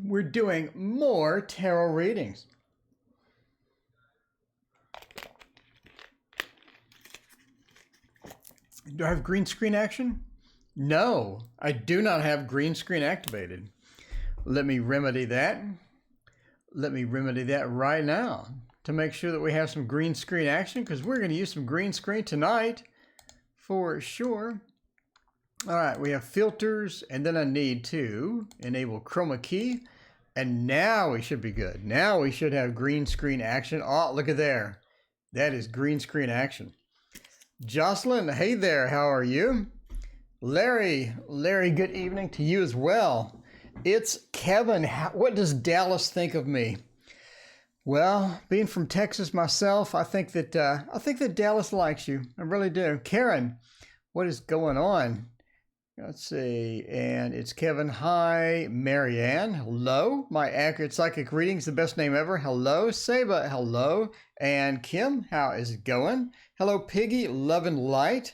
we're doing more tarot readings. Do I have green screen action? No, I do not have green screen activated. Let me remedy that. Let me remedy that right now to make sure that we have some green screen action, because we're going to use some green screen tonight for sure. All right, we have filters, and then I need to enable chroma key, and now we should be good. Now we should have green screen action. Oh, look at there. That is green screen action. Jocelyn, hey there, how are you? Larry, good evening to you as well. It's Kevin. What does Dallas think of me? Well, being from Texas myself, I think that Dallas likes you. I really do. Karen, what is going on? Let's see, and it's Kevin. Hi, Marianne. Hello. My accurate psychic readings, the best name ever. Hello, Saba. Hello, and Kim. How is it going? Hello, Piggy. Love and light.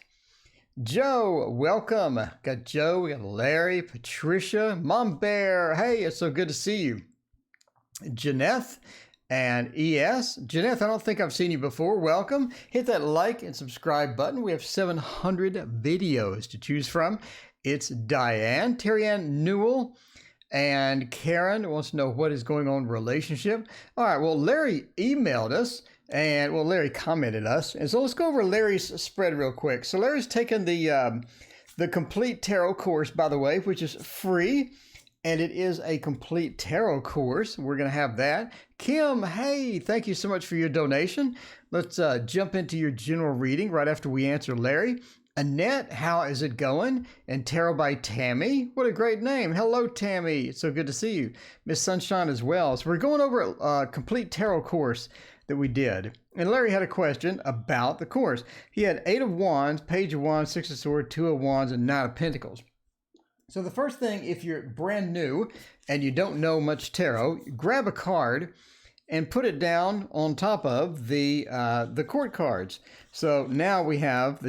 Joe, welcome. Got Joe. We got Larry, Patricia, Mom Bear. Hey, it's so good to see you. Janeth and ES. Janeth, I don't think I've seen you before. Welcome. Hit that like and subscribe button. We have 700 videos to choose from. It's Diane, Terry-Ann Newell, and Karen wants to know what is going on in relationship. All right, well, Larry emailed us, and, well, Larry commented us. And so let's go over Larry's spread real quick. So Larry's taken the complete tarot course, by the way, which is free, and it is a complete tarot course. We're going to have that. Kim, hey, thank you so much for your donation. Let's jump into your general reading right after we answer Larry. Annette, how is it going? And Tarot by Tammy. What a great name. Hello, Tammy. It's so good to see you. Miss Sunshine as well. So we're going over a complete tarot course that we did. And Larry had a question about the course. He had 8 of Wands, Page of Wands, 6 of Swords, 2 of Wands, and 9 of Pentacles. So the first thing, if you're brand new and you don't know much tarot, grab a card and put it down on top of the court cards. So now we have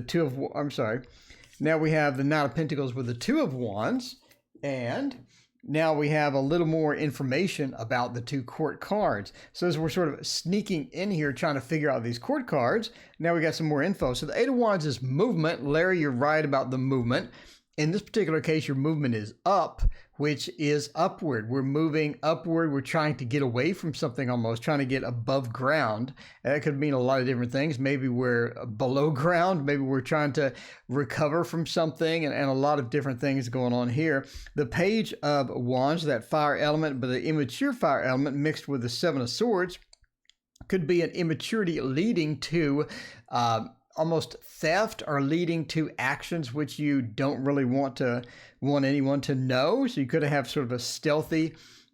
now we have the 9 of Pentacles with the 2 of Wands, and now we have a little more information about the 2 court cards. So as we're sort of sneaking in here trying to figure out these court cards, now we got some more info. So the 8 of Wands is movement. Larry, you're right about the movement. In this particular case, your movement is up, which is upward. We're moving upward. We're trying to get away from something almost, trying to get above ground. That could mean a lot of different things. Maybe we're below ground. Maybe we're trying to recover from something, and a lot of different things going on here. The Page of Wands, that fire element, but the immature fire element mixed with the 7 of Swords, could be an immaturity leading to almost theft, or leading to actions which you don't really want anyone to know. So you could have sort of a stealthy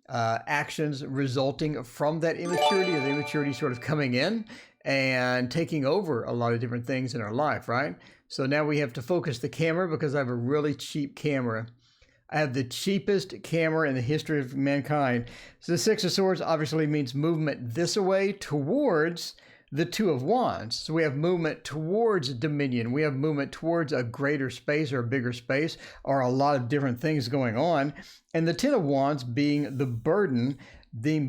actions resulting from that immaturity, or the immaturity sort of coming in and taking over a lot of different things in our life, right? So now we have to focus the camera, because I have a really cheap camera. I have the cheapest camera in the history of mankind. So the 6 of Swords obviously means movement this way towards the 2 of Wands. So we have movement towards dominion. We have movement towards a greater space, or a bigger space, or a lot of different things going on. And the 10 of Wands being the burden, the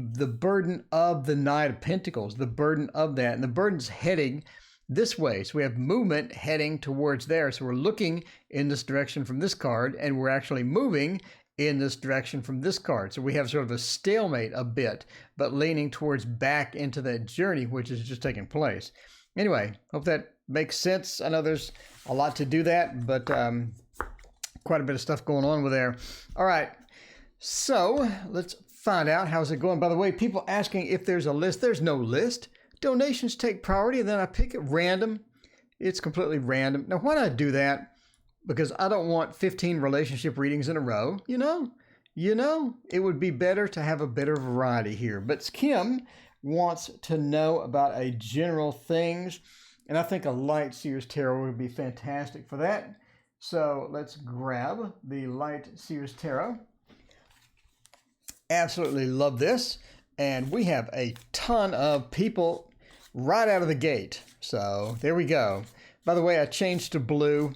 burden of the 9 of Pentacles, the burden of that. And the burden's heading this way. So we have movement heading towards there. So we're looking in this direction from this card, and we're actually moving in this direction from this card. So we have sort of a stalemate a bit, but leaning towards back into that journey, which is just taking place. Anyway, hope that makes sense. I know there's a lot to do that, but quite a bit of stuff going on with there. All right, so let's find out how's it going. By the way, people asking if there's a list. There's no list. Donations take priority, and then I pick it random. It's completely random. Now, why do I do that? Because I don't want 15 relationship readings in a row. You know, it would be better to have a better variety here. But Kim wants to know about a general things, and I think a Light Seers Tarot would be fantastic for that. So let's grab the Light Seers Tarot. Absolutely love this. And we have a ton of people right out of the gate. So there we go. By the way, I changed to blue.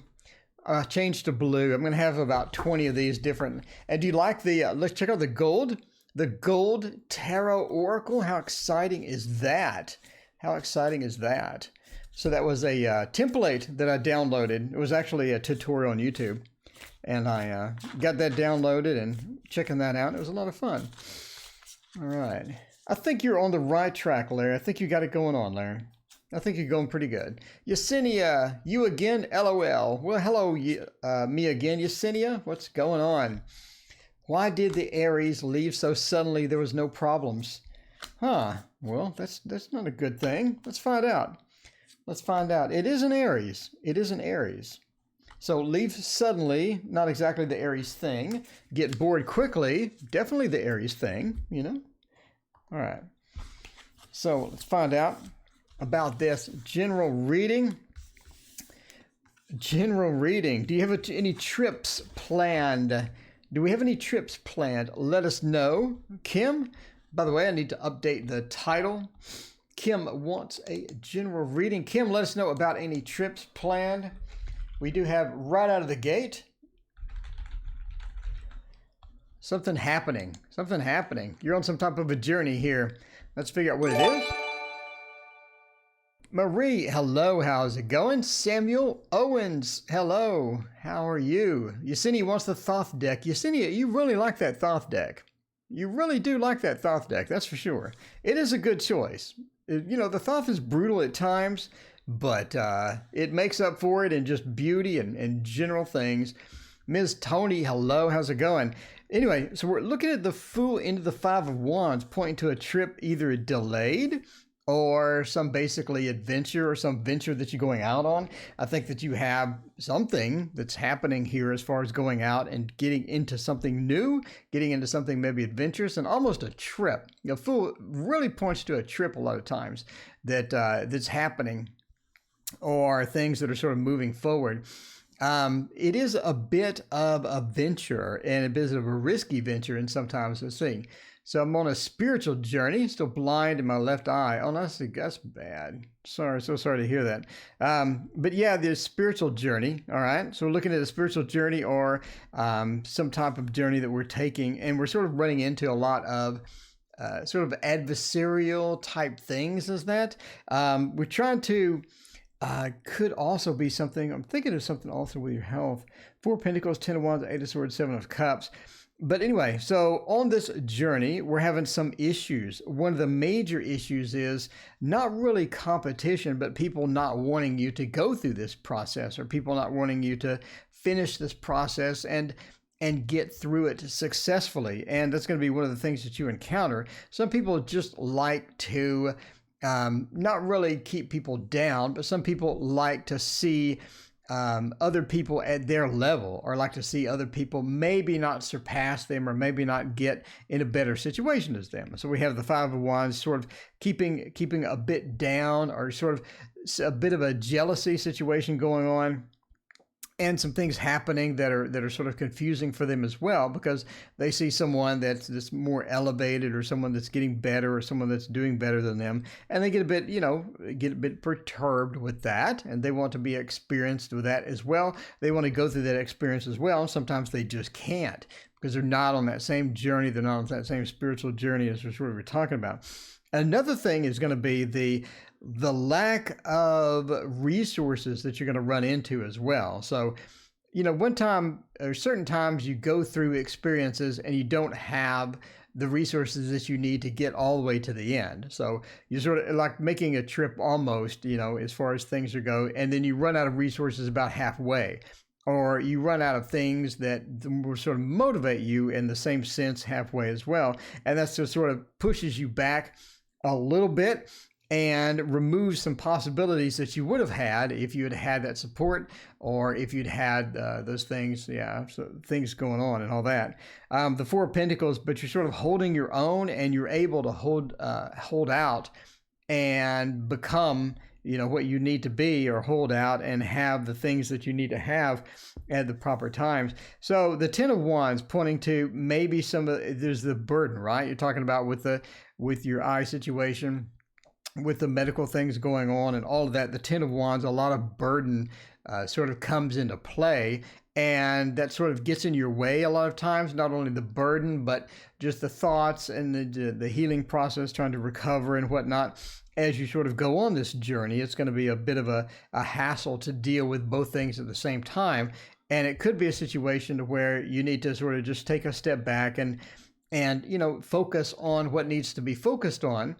I'm going to have about 20 of these different. And do you like the, let's check out the gold. The Gold Tarot Oracle. How exciting is that? How exciting is that? So that was a template that I downloaded. It was actually a tutorial on YouTube. And I got that downloaded and checking that out. It was a lot of fun. All right. I think you're on the right track, Larry. I think you got it going on, Larry. I think you're going pretty good. Yesenia, you again? LOL. Well, hello, me again. Yesenia, what's going on? Why did the Aries leave so suddenly? There was no problems. Huh. Well, that's not a good thing. Let's find out. Let's find out. It is an Aries. It is an Aries. So leave suddenly, not exactly the Aries thing. Get bored quickly, definitely the Aries thing, you know? All right. So let's find out about this general reading. General reading. Do you have any trips planned? Do we have any trips planned? Let us know. Kim, by the way, I need to update the title. Kim wants a general reading. Kim, let us know about any trips planned. We do have right out of the gate something happening. Something happening. You're on some type of a journey here. Let's figure out what it is. Marie, hello. How's it going? Samuel Owens, hello. How are you? Yesenia wants the Thoth deck. Yesenia, you really like that Thoth deck. You really do like that Thoth deck. That's for sure. It is a good choice. You know, the Thoth is brutal at times, but it makes up for it in just beauty and general things. Ms. Tony, hello, how's it going? Anyway, so we're looking at the Fool into the Five of Wands, pointing to a trip either delayed or some basically adventure or some venture that you're going out on. I think that you have something that's happening here as far as going out and getting into something new, getting into something maybe adventurous, and almost a trip. You know, Fool really points to a trip a lot of times that that's happening, or things that are sort of moving forward. It is a bit of a venture and a bit of a risky venture, and sometimes a thing. So I'm on a spiritual journey, still blind in my left eye. Oh, that's bad. Sorry, so sorry to hear that. But yeah, the spiritual journey, all right? So we're looking at a spiritual journey or some type of journey that we're taking, and we're sort of running into a lot of sort of adversarial type things as that. We're trying to, could also be something, I'm thinking of something also with your health. 4 of Pentacles, 10 of Wands, 8 of Swords, 7 of Cups. But anyway, so on this journey, we're having some issues. One of the major issues is not really competition, but people not wanting you to go through this process, or people not wanting you to finish this process and get through it successfully. And that's going to be one of the things that you encounter. Some people just like to not really keep people down, but some people like to see other people at their level, or like to see other people maybe not surpass them, or maybe not get in a better situation as them. So we have the Five of Wands sort of keeping a bit down, or sort of a bit of a jealousy situation going on, and some things happening that are sort of confusing for them as well, because they see someone that's more elevated, or someone that's getting better, or someone that's doing better than them, and they get a bit perturbed with that, and they want to be experienced with that as well. They want to go through that experience as well. Sometimes they just can't, because they're not on that same journey. They're not on that same spiritual journey as we're talking about. Another thing is going to be the lack of resources that you're going to run into as well. So, you know, one time or certain times you go through experiences and you don't have the resources that you need to get all the way to the end. So you're sort of like making a trip almost, you know, as far as things go, and then you run out of resources about halfway, or you run out of things that will sort of motivate you in the same sense halfway as well. And that's just sort of pushes you back a little bit and removes some possibilities that you would have had if you had had that support, or if you'd had those things, so things going on and all that. The Four of Pentacles, but you're sort of holding your own, and you're able to hold out and become, you know, what you need to be, or hold out and have the things that you need to have at the proper times. So the 10 of Wands pointing to maybe there's the burden, right? You're talking about with your eye situation, with the medical things going on and all of that. The 10 of Wands, a lot of burden sort of comes into play. And that sort of gets in your way a lot of times, not only the burden, but just the thoughts and the healing process, trying to recover and whatnot. As you sort of go on this journey, it's going to be a bit of a hassle to deal with both things at the same time. And it could be a situation where you need to sort of just take a step back and focus on what needs to be focused on,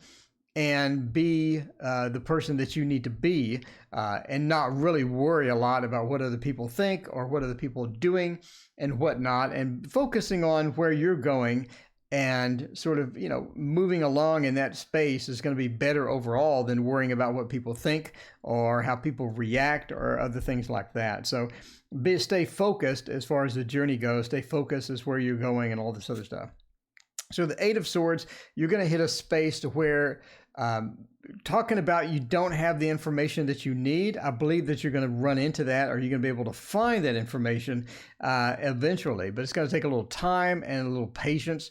and be the person that you need to be, and not really worry a lot about what other people think or what other people are doing and whatnot, and focusing on where you're going and sort of, moving along in that space is going to be better overall than worrying about what people think or how people react or other things like that. So stay focused as far as the journey goes. Stay focused as where you're going and all this other stuff. So the Eight of Swords, you're going to hit a space to where talking about you don't have the information that you need. I believe that you're going to run into that, or you're going to be able to find that information eventually. But it's going to take a little time and a little patience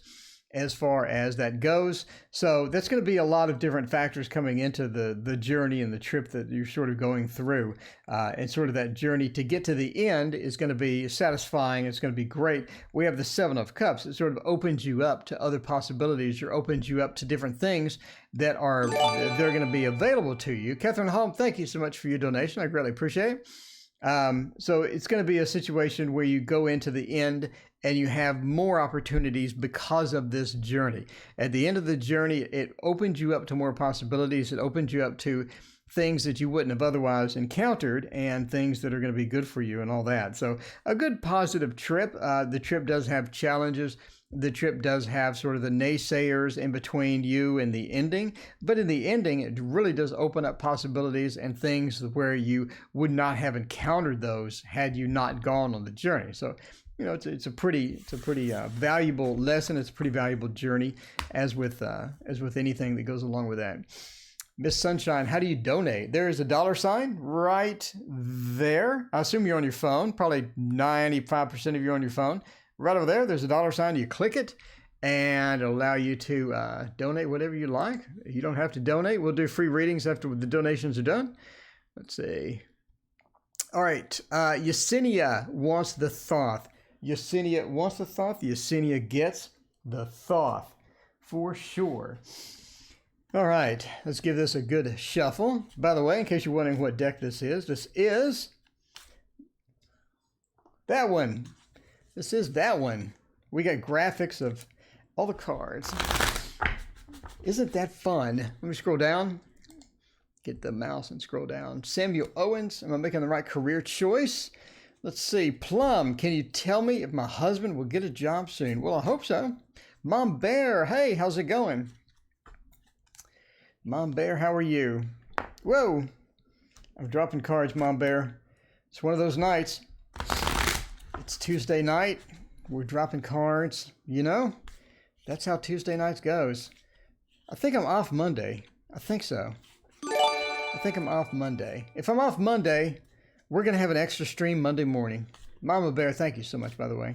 as far as that goes. So that's going to be a lot of different factors coming into the journey and the trip that you're sort of going through. And sort of that journey to get to the end is going to be satisfying. It's going to be great. We have the Seven of Cups. It sort of opens you up to other possibilities, or opens you up to different things that they're going to be available to you. Catherine Holm, thank you so much for your donation. I greatly appreciate it. So it's going to be a situation where you go into the end and you have more opportunities because of this journey. At the end of the journey, it opens you up to more possibilities. It opens you up to things that you wouldn't have otherwise encountered, and things that are going to be good for you and all that. So a good positive trip. The trip does have challenges. The trip does have sort of the naysayers in between you and the ending, but in the ending, it really does open up possibilities and things where you would not have encountered those had you not gone on the journey. So, it's a pretty valuable lesson. It's a pretty valuable journey, as with anything that goes along with that. Miss Sunshine, how do you donate? There is a $ right there. I assume you're on your phone. Probably 95% of you are on your phone. Right over there, there's a $. You click it, and it'll allow you to donate whatever you like. You don't have to donate. We'll do free readings after the donations are done. Let's see. All right. Yesenia wants the Thoth. Yesenia wants the Thoth. Yesenia gets the Thoth for sure. All right. Let's give this a good shuffle. By the way, in case you're wondering what deck this is that one. This is that one. We got graphics of all the cards. Isn't that fun? Let me scroll down. Get the mouse and scroll down. Samuel Owens. Am I making the right career choice? Let's see. Plum, can you tell me if my husband will get a job soon? Well, I hope so. Mom Bear, hey, how's it going? Mom Bear, how are you? Whoa. I'm dropping cards, Mom Bear. It's one of those nights. It's Tuesday night. We're dropping cards. That's how Tuesday nights goes. I think I'm off Monday. I think so. I think I'm off Monday. If I'm off Monday, we're going to have an extra stream Monday morning. Mama Bear, thank you so much, by the way.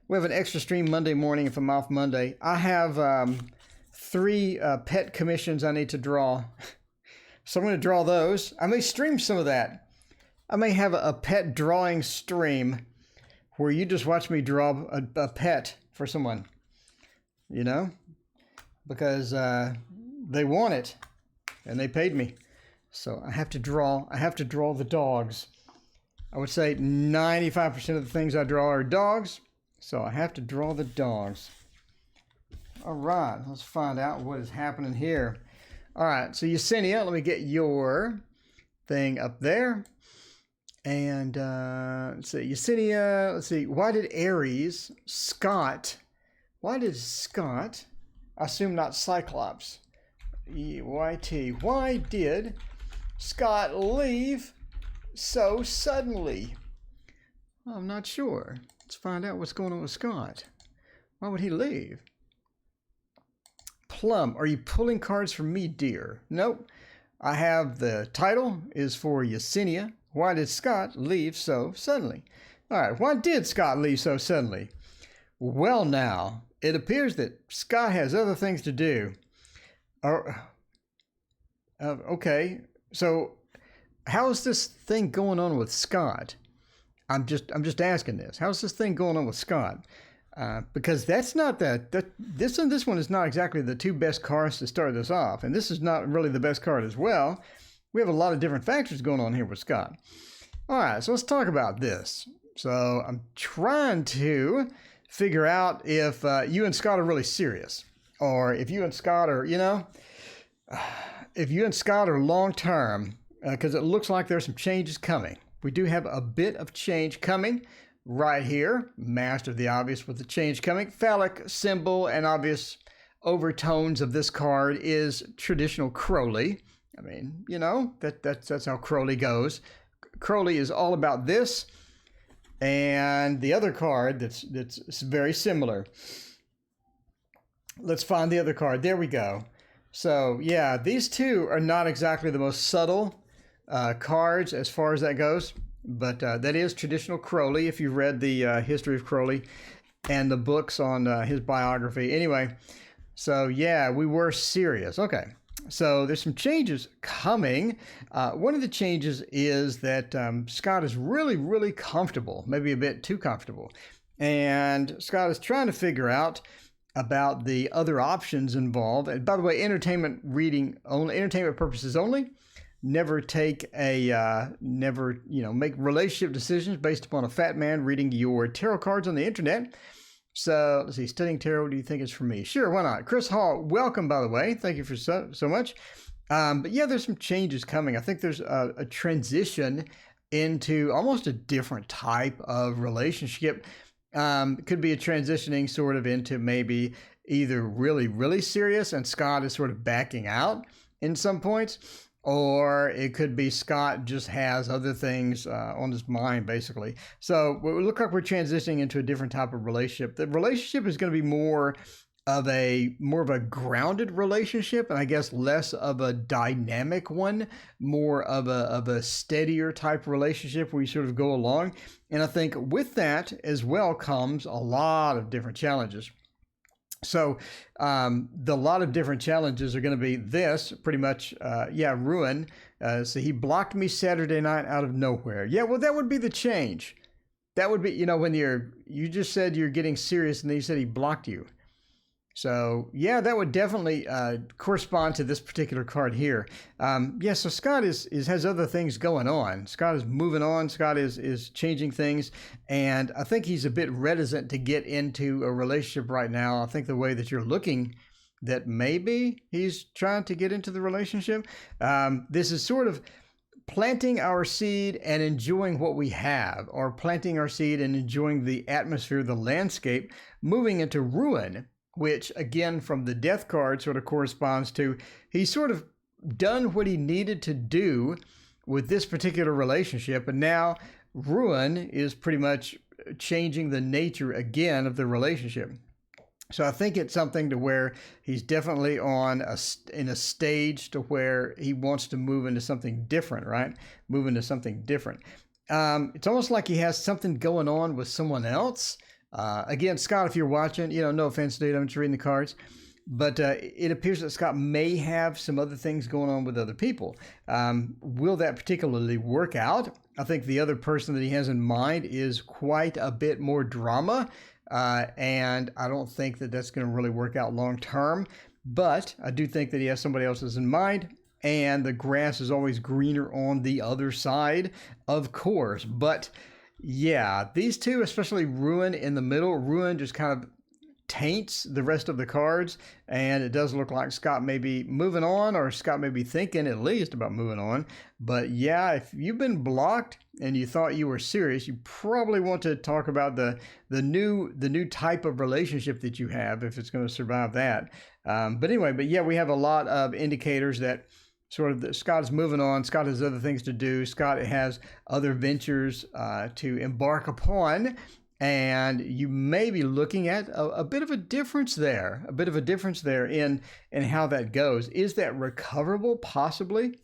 We have an extra stream Monday morning if I'm off Monday. I have 3 pet commissions I need to draw. So I'm going to draw those. I may stream some of that. I may have a pet drawing stream where you just watch me draw a pet for someone, because they want it and they paid me. So I have to draw the dogs. I would say 95% of the things I draw are dogs. So I have to draw the dogs. All right, let's find out what is happening here. All right, so Yesenia, let me get your thing up there. And let's see, Yesenia, let's see, why did Scott, I assume not Cyclops, EYT, why did Scott leave so suddenly? I'm not sure. Let's find out what's going on with Scott. Why would he leave? Plum, are you pulling cards for me, dear? Nope. I have the title is for Yesenia. Why did Scott leave so suddenly? All right, why did Scott leave so suddenly? Well, now, it appears that Scott has other things to do. Okay, so how is this thing going on with Scott? I'm just asking this. How's this thing going on with Scott? Because that's not this one is not exactly the two best cards to start this off, and this is not really the best card as well. We have a lot of different factors going on here with Scott. All right, so let's talk about this. So I'm trying to figure out if you and Scott are really serious, or if you and Scott are, if you and Scott are long term, because it looks like there's some changes coming. We do have a bit of change coming right here. Master of the obvious with the change coming. Phallic symbol and obvious overtones of this card is traditional Crowley. I mean, that's how Crowley goes. Crowley is all about this. And the other card that's very similar. Let's find the other card. There we go. So yeah, these two are not exactly the most subtle cards as far as that goes, but that is traditional Crowley if you've read the history of Crowley and the books on his biography. Anyway, so yeah, we were serious. Okay, so there's some changes coming. One of the changes is that Scott is really, really comfortable, maybe a bit too comfortable, and Scott is trying to figure out about the other options involved. And by the way, entertainment reading only, entertainment purposes only. Never take make relationship decisions based upon a fat man reading your tarot cards on the internet. So let's see, studying tarot, do you think it's for me? Sure, why not? Chris Hall, welcome, by the way. Thank you for so much. But yeah, there's some changes coming. I think there's a transition into almost a different type of relationship. It could be a transitioning sort of into maybe either really, really serious and Scott is sort of backing out in some points, or it could be Scott just has other things on his mind, basically. So it would look like we're transitioning into a different type of relationship. The relationship is going to be more of a grounded relationship, and I guess less of a dynamic one, more of a steadier type relationship where you sort of go along. And I think with that as well comes a lot of different challenges. So the lot of different challenges are going to be this, pretty much, ruin. So he blocked me Saturday night out of nowhere. Yeah, well, that would be the change. That would be, when you just said you're getting serious and then you said he blocked you. So yeah, that would definitely correspond to this particular card here. So Scott has other things going on. Scott is moving on. Scott is changing things, and I think he's a bit reticent to get into a relationship right now. I think the way that you're looking, that maybe he's trying to get into the relationship. This is sort of planting our seed and enjoying what we have, or planting our seed and enjoying the atmosphere, the landscape, moving into ruin, which again from the death card sort of corresponds to he's sort of done what he needed to do with this particular relationship, and now ruin is pretty much changing the nature again of the relationship. So I think it's something to where he's definitely in a stage to where he wants to move into something different, right? Move into something different. It's almost like he has something going on with someone else. Again, Scott, if you're watching, no offense, dude, I'm just reading the cards, but it appears that Scott may have some other things going on with other people. Will that particularly work out? I think the other person that he has in mind is quite a bit more drama, and I don't think that that's going to really work out long term, but I do think that he has somebody else's in mind, and the grass is always greener on the other side, of course, but yeah, these two, especially Ruin in the middle, Ruin just kind of taints the rest of the cards, and it does look like Scott may be moving on, or Scott may be thinking at least about moving on. But yeah, if you've been blocked and you thought you were serious, you probably want to talk about the new type of relationship that you have, if it's going to survive that. But yeah, we have a lot of indicators that Scott is moving on. Scott has other things to do. Scott has other ventures to embark upon. And you may be looking at a bit of a difference there, in how that goes. Is that recoverable? Possibly.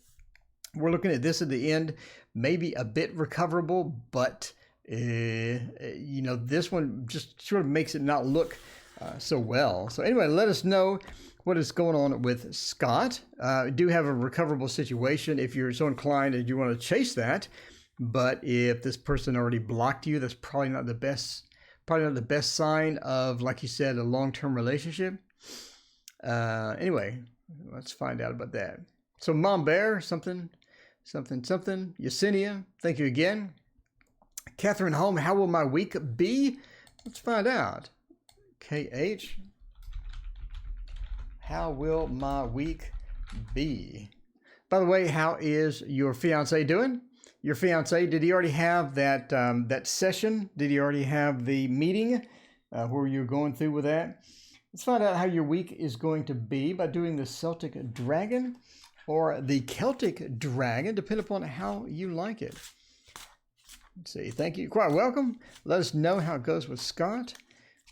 We're looking at this at the end, maybe a bit recoverable, but this one just sort of makes it not look so well. So anyway, let us know what is going on with Scott. Do have a recoverable situation if you're so inclined and you want to chase that. But if this person already blocked you, that's probably not the best sign of, like you said, a long-term relationship. Anyway, let's find out about that. So Mom Bear, something. Yesenia, thank you again. Catherine Home, how will my week be? Let's find out. KH, how will my week be? By the way, how is your fiance doing? Your fiance, did he already have that that session? Did he already have the meeting where you're going through with that? Let's find out how your week is going to be by doing the Celtic Dragon or the Celtic Dragon, depending upon how you like it. Let's see. Thank you. Quite welcome. Let us know how it goes with Scott.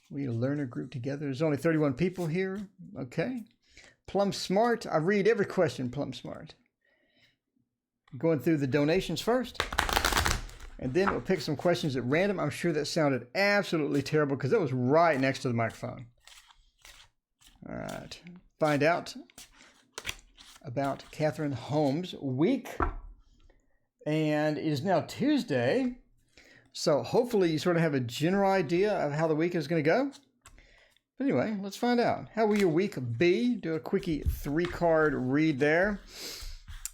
We learn a group together. There's only 31 people here. Okay. Plum Smart. I read every question, Plum Smart. Going through the donations first. And then we'll pick some questions at random. I'm sure that sounded absolutely terrible because that was right next to the microphone. All right. Find out about Catherine Holmes' week. And it is now Tuesday. So hopefully you sort of have a general idea of how the week is going to go. But anyway, let's find out. How will your week be? Do a quickie 3-card read there.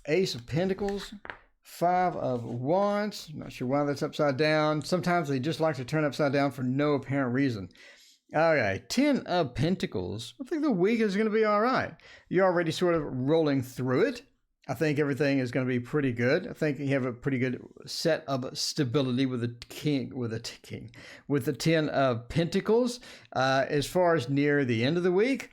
Ace of Pentacles, 5 of Wands. I'm not sure why that's upside down. Sometimes they just like to turn upside down for no apparent reason. Okay, 10 of Pentacles. I think the week is going to be all right. You're already sort of rolling through it. I think everything is going to be pretty good. I think you have a pretty good set of stability with the with the 10 of Pentacles. As far as near the end of the week,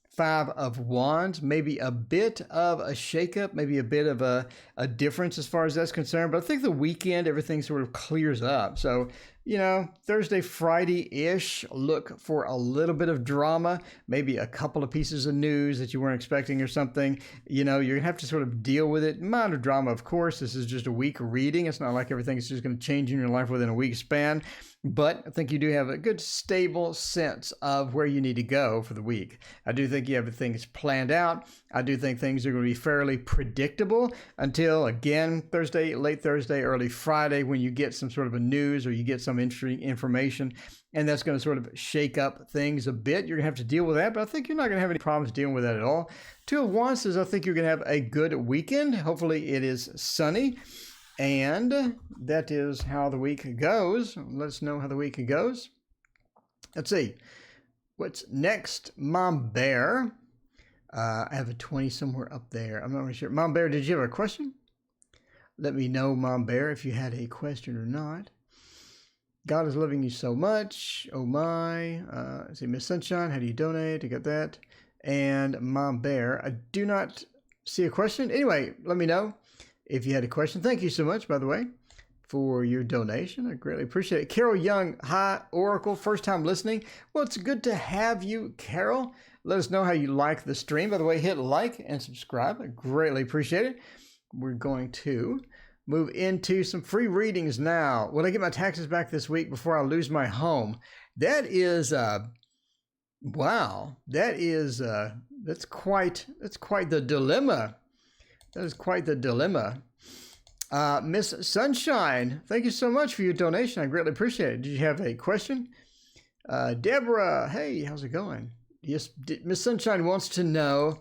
5 of Wands, maybe a bit of a shakeup, maybe a bit of a difference as far as that's concerned. But I think the weekend, everything sort of clears up. So, you know, Thursday, Friday-ish, look for a little bit of drama, maybe a couple of pieces of news that you weren't expecting or something. You know, you're going to have to sort of deal with it. Minor drama, of course. This is just a week reading. It's not like everything is just going to change in your life within a week span. But I think you do have a good, stable sense of where you need to go for the week. I do think you have things planned out. I do think things are going to be fairly predictable until, again, Thursday, late Thursday, early Friday, when you get some sort of a news or you get some interesting information, and that's going to sort of shake up things a bit. You're going to have to deal with that, but I think you're not going to have any problems dealing with that at all. 2 of Wands says I think you're going to have a good weekend. Hopefully it is sunny. And that is how the week goes. Let us know how the week goes. Let's see. What's next? Mom Bear. I have a 20 somewhere up there. I'm not really sure. Mom Bear, did you have a question? Let me know, Mom Bear, if you had a question or not. God is loving you so much. Oh my. Let's see, Miss Sunshine, how do you donate? I got that. And Mom Bear, I do not see a question. Anyway, let me know if you had a question. Thank you so much, by the way, for your donation. I greatly appreciate it. Carol Young, hi, Oracle, first time listening. Well, it's good to have you, Carol. Let us know how you like the stream. By the way, hit like and subscribe. I greatly appreciate it. We're going to move into some free readings now. Will I get my taxes back this week before I lose my home? That is, wow. That's quite the dilemma. That is quite the dilemma. Miss Sunshine, thank you so much for your donation. I greatly appreciate it. Did you have a question? Deborah, hey, how's it going? Yes, Miss Sunshine wants to know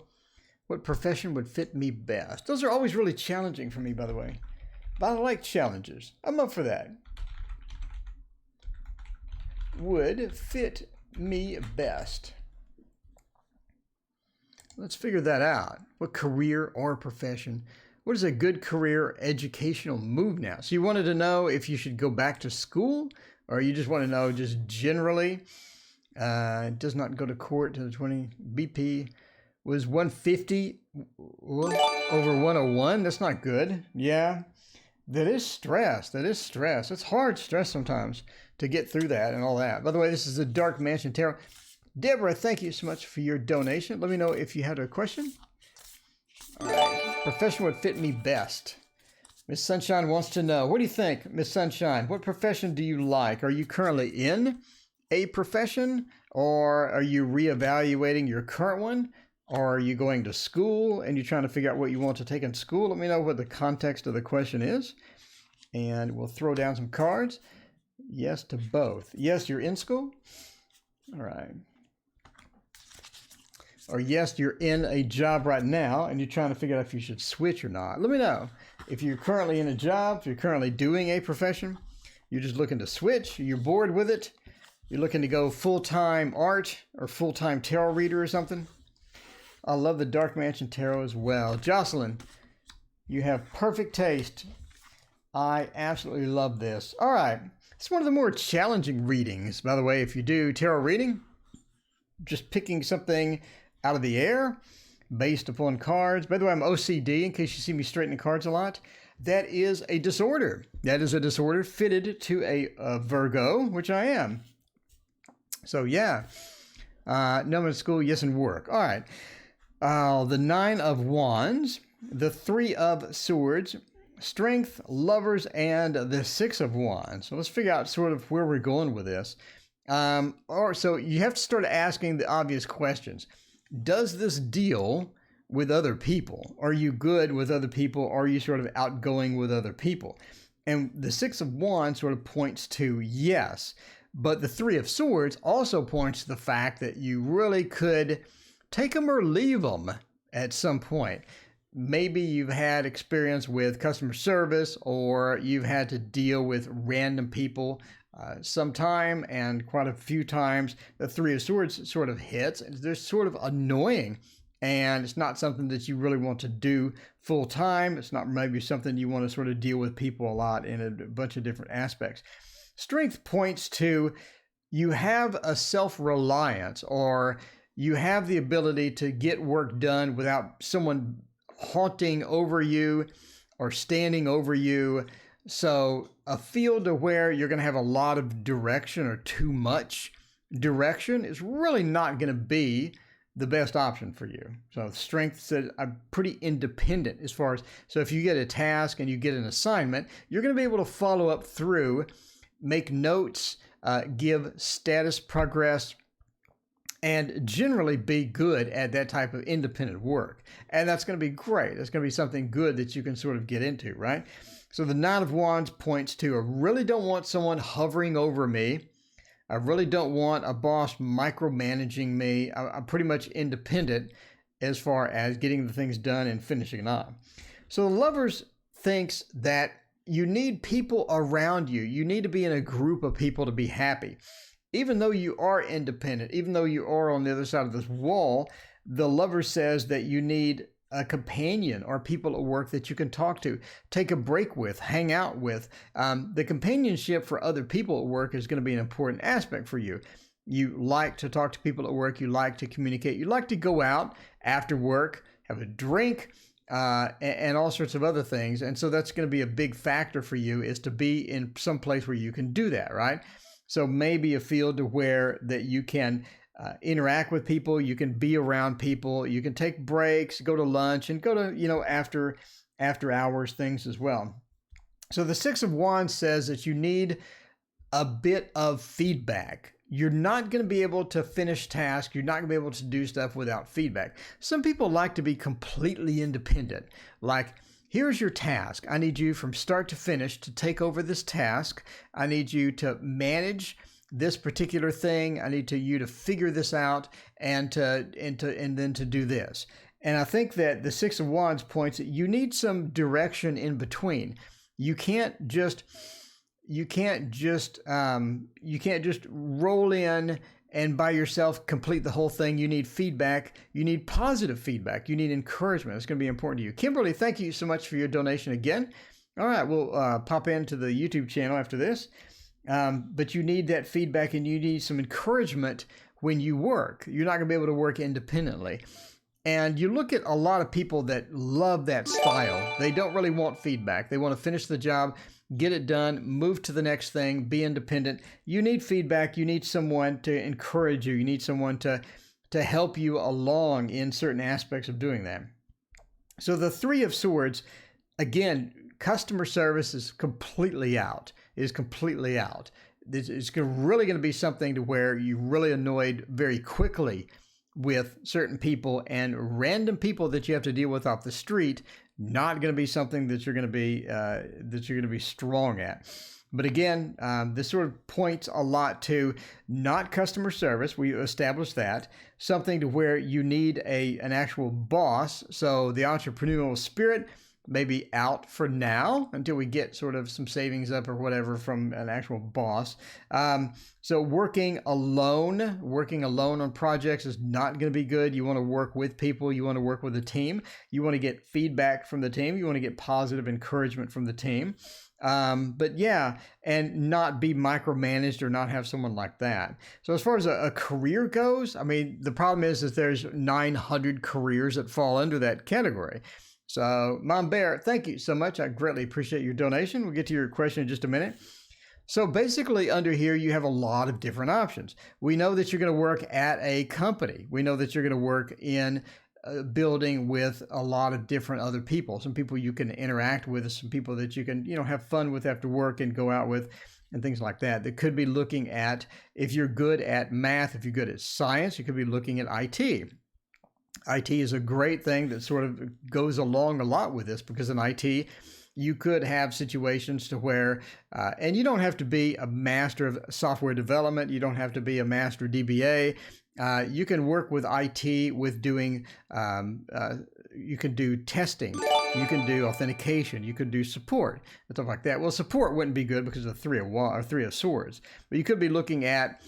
what profession would fit me best. Those are always really challenging for me, by the way. But I like challenges. I'm up for that. Would fit me best. Let's figure that out. What career or profession? What is a good career educational move now? So you wanted to know if you should go back to school, or you just want to know just generally. Does not go to court to the 20. BP was 150 over 101. That's not good. Yeah, that is stress. That is stress. It's hard stress sometimes to get through that and all that. By the way, this is the Dark Mansion Tarot. Deborah, thank you so much for your donation. Let me know if you had a question. All right. Profession would fit me best. Miss Sunshine wants to know. What do you think, Miss Sunshine? What profession do you like? Are you currently in a profession, or are you reevaluating your current one? Or are you going to school and you're trying to figure out what you want to take in school? Let me know what the context of the question is. And we'll throw down some cards. Yes to both. Yes, you're in school. All right. Or yes, you're in a job right now and you're trying to figure out if you should switch or not. Let me know if you're currently in a job, if you're currently doing a profession, you're just looking to switch, you're bored with it, you're looking to go full-time art or full-time tarot reader or something. I love the Dark Mansion Tarot as well. Jocelyn, you have perfect taste. I absolutely love this. All right. It's one of the more challenging readings. By the way, if you do tarot reading, just picking something out of the air based upon cards. By the way, I'm OCD, in case you see me straightening cards a lot. That is a disorder. That is a disorder fitted to a Virgo, which I am. So yeah, no, in school, yes, and work. All right. The 9 of Wands, the 3 of Swords, Strength, Lovers, and the 6 of Wands. So let's figure out sort of where we're going with this. So you have to start asking the obvious questions. Does this deal with other people? Are you good with other people? Are you sort of outgoing with other people? And the 6 of Wands sort of points to yes. But the 3 of Swords also points to the fact that you really could take them or leave them at some point. Maybe you've had experience with customer service, or you've had to deal with random people sometime, and quite a few times the 3 of Swords sort of hits. They're sort of annoying, and it's not something that you really want to do full time. It's not maybe something you want to sort of deal with people a lot in a bunch of different aspects. Strength points to you have a self-reliance, or you have the ability to get work done without someone haunting over you or standing over you. So a field to where you're going to have a lot of direction or too much direction is really not going to be the best option for you. So strength said I'm pretty independent as far as, so if you get a task and you get an assignment, you're going to be able to follow up through, make notes, give status progress, and generally be good at that type of independent work. And that's going to be great. That's going to be something good that you can sort of get into, right? So the 9 of Wands points to, I really don't want someone hovering over me. I really don't want a boss micromanaging me. I'm pretty independent independent as far as getting the things done and finishing it on. So the Lovers thinks that you need people around you. You need to be in a group of people to be happy. Even though you are independent, even though you are on the other side of this wall, the Lover says that you need a companion or people at work that you can talk to, take a break with, hang out with. The companionship for other people at work is going to be an important aspect for you. You like to talk to people at work. You like to communicate. You like to go out after work, have a drink, and all sorts of other things. And so that's going to be a big factor for you, is to be in some place where you can do that, right? So maybe a field to where that you can interact with people, you can be around people, you can take breaks, go to lunch, and go to, after hours things as well. So the 6 of Wands says that you need a bit of feedback. You're not going to be able to finish tasks. You're not going to be able to do stuff without feedback. Some people like to be completely independent. Like, here's your task. I need you from start to finish to take over this task. I need you to manage this particular thing. I need you to figure this out and then to do this. And I think that the 6 of Wands points that you need some direction in between. You can't just roll in and by yourself complete the whole thing. You need feedback. You need positive feedback. You need encouragement. It's going to be important to you. Kimberly, thank you so much for your donation again. All right, we'll pop into the YouTube channel after this. But you need that feedback, and you need some encouragement when you work. You're not going to be able to work independently. And you look at a lot of people that love that style. They don't really want feedback. They want to finish the job, get it done, move to the next thing, be independent. You need feedback. You need someone to encourage you. You need someone to help you along in certain aspects of doing that. So the 3 of Swords, again, customer service is completely out. It is completely out. It's really going to be something to where you're really annoyed very quickly with certain people, and random people that you have to deal with off the street, not going to be something that you're going to be strong at. But again, this sort of points a lot to not customer service. We established that. Something to where you need an actual boss. So the entrepreneurial spirit may be out for now until we get sort of some savings up or whatever from an actual boss. So working alone on projects is not going to be good. You want to work with people. You want to work with a team. You want to get feedback from the team. You want to get positive encouragement from the team. But yeah, and not be micromanaged or not have someone like that. So as far as a career goes, I mean, the problem is there's 900 careers that fall under that category. So Mom Bear, thank you so much. I greatly appreciate your donation. We'll get to your question in just a minute. So basically under here, you have a lot of different options. We know that you're going to work at a company. We know that you're going to work in a building with a lot of different other people, some people you can interact with, some people that you can, have fun with after work and go out with and things like that. That could be looking at, if you're good at math, if you're good at science, you could be looking at IT. IT is a great thing that sort of goes along a lot with this, because in IT, you could have situations to where, and you don't have to be a master of software development. You don't have to be a master DBA. You can work with IT with doing, you can do testing, you can do authentication, you can do support and stuff like that. Well, support wouldn't be good because of three of swords, but you could be looking at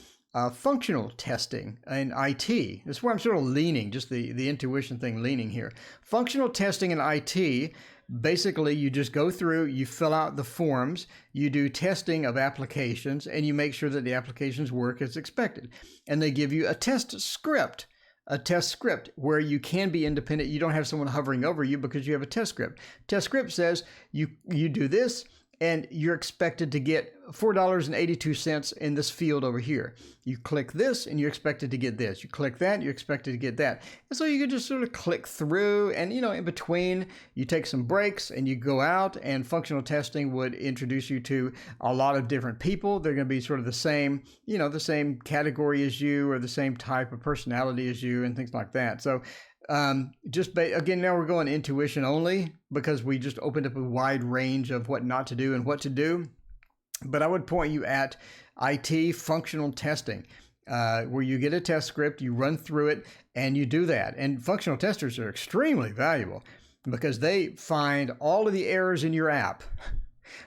functional testing in IT. That's where I'm sort of leaning, just the intuition thing leaning here. Functional testing in IT, basically you just go through, you fill out the forms, you do testing of applications, and you make sure that the applications work as expected. And they give you a test script where you can be independent. You don't have someone hovering over you because you have a test script. Test script says you do this, and you're expected to get $4.82 in this field over here. You click this, and you're expected to get this. You click that, you're expected to get that. And so you can just sort of click through, and in between, you take some breaks, and you go out, and functional testing would introduce you to a lot of different people. They're going to be sort of the same, the same category as you, or the same type of personality as you, and things like that. So again, now we're going intuition only because we just opened up a wide range of what not to do and what to do. But I would point you at IT functional testing, where you get a test script, you run through it, and you do that. And functional testers are extremely valuable because they find all of the errors in your app.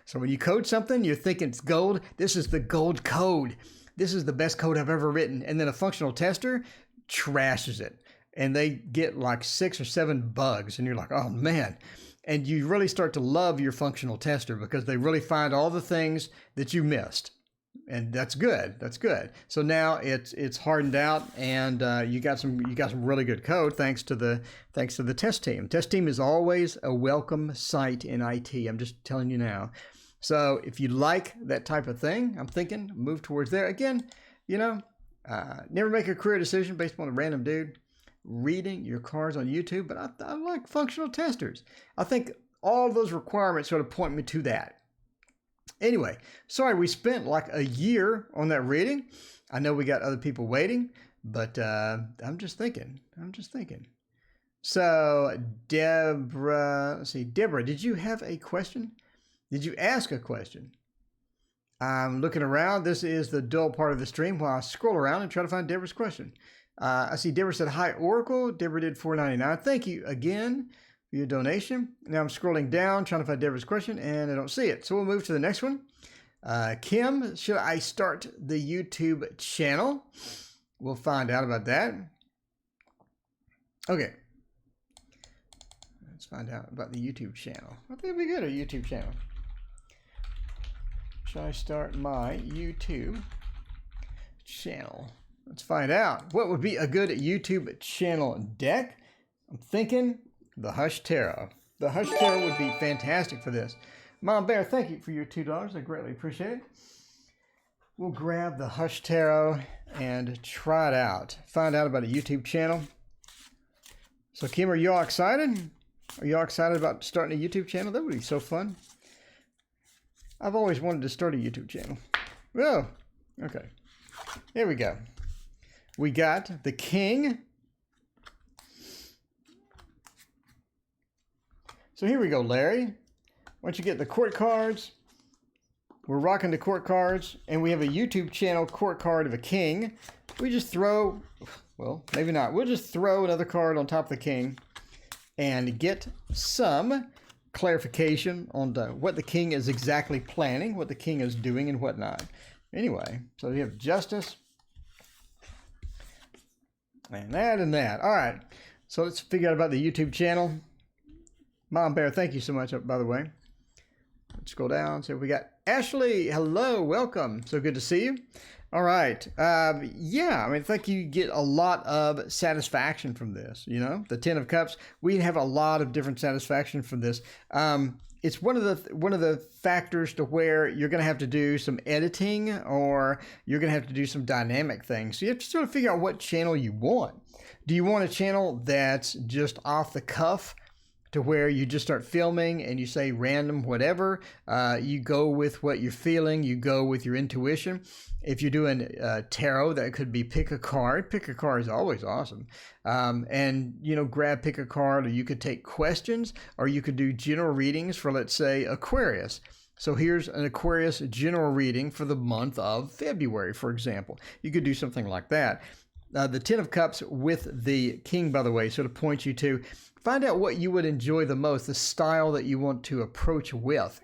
So when you code something, you're thinking it's gold. This is the gold code. This is the best code I've ever written. And then a functional tester trashes it. And they get like 6 or 7 bugs, and you're like, oh man. And you really start to love your functional tester because they really find all the things that you missed. And that's good. That's good. So now it's hardened out, and you got some really good code thanks to the test team. Test team is always a welcome sight in IT. I'm just telling you now. So if you like that type of thing, I'm thinking move towards there. Again, never make a career decision based on a random dude reading your cards on YouTube, but I like functional testers. I think all those requirements sort of point me to that. Anyway, sorry we spent like a year on that reading. I know we got other people waiting, but I'm just thinking. So Deborah, did you have a question? Did you ask a question? I'm looking around. This is the dull part of the stream while I scroll around and try to find Deborah's question. I see Deborah said, hi, Oracle. Deborah did $4.99. Thank you again for your donation. Now I'm scrolling down, trying to find Deborah's question, and I don't see it. So we'll move to the next one. Kim, should I start the YouTube channel? We'll find out about that. Okay. Let's find out about the YouTube channel. I think it'd be good, a YouTube channel. Should I start my YouTube channel? Let's find out. What would be a good YouTube channel deck? I'm thinking the Hush Tarot. The Hush Tarot would be fantastic for this. Mom Bear, thank you for your $2. I greatly appreciate it. We'll grab the Hush Tarot and try it out. Find out about a YouTube channel. So Kim, are y'all excited? Are y'all excited about starting a YouTube channel? That would be so fun. I've always wanted to start a YouTube channel. Oh, okay. Here we go. We got the King So here we go, Larry. Once you get the court cards, we're rocking the court cards, and we have a YouTube channel court card of a king. We just throw, well, maybe not. We'll just throw another card on top of the king and get some clarification on what the king is exactly planning, what the king is doing, and whatnot. Anyway, so we have justice and that and that. All right, so let's figure out about the YouTube channel. Mom Bear, thank you so much, by the way. Let's scroll down. So we got Ashley. Hello, welcome. So good to see you. All right. Yeah, I mean, I think you get a lot of satisfaction from this. You know, the 10 of Cups. We have a lot of different satisfaction from this. It's one of the factors to where you're going to have to do some editing, or you're going to have to do some dynamic things. So you have to sort of figure out what channel you want. Do you want a channel that's just off the cuff, to where you just start filming and you say random whatever, you go with what you're feeling, you go with your intuition. If you're doing tarot, that could be pick a card. Pick a card is always awesome. And, you know, pick a card, or you could take questions, or you could do general readings for, let's say, Aquarius. So here's an Aquarius general reading for the month of February, for example. You could do something like that. The 10 of Cups with the king, by the way, sort of points you to find out what you would enjoy the most, the style that you want to approach with.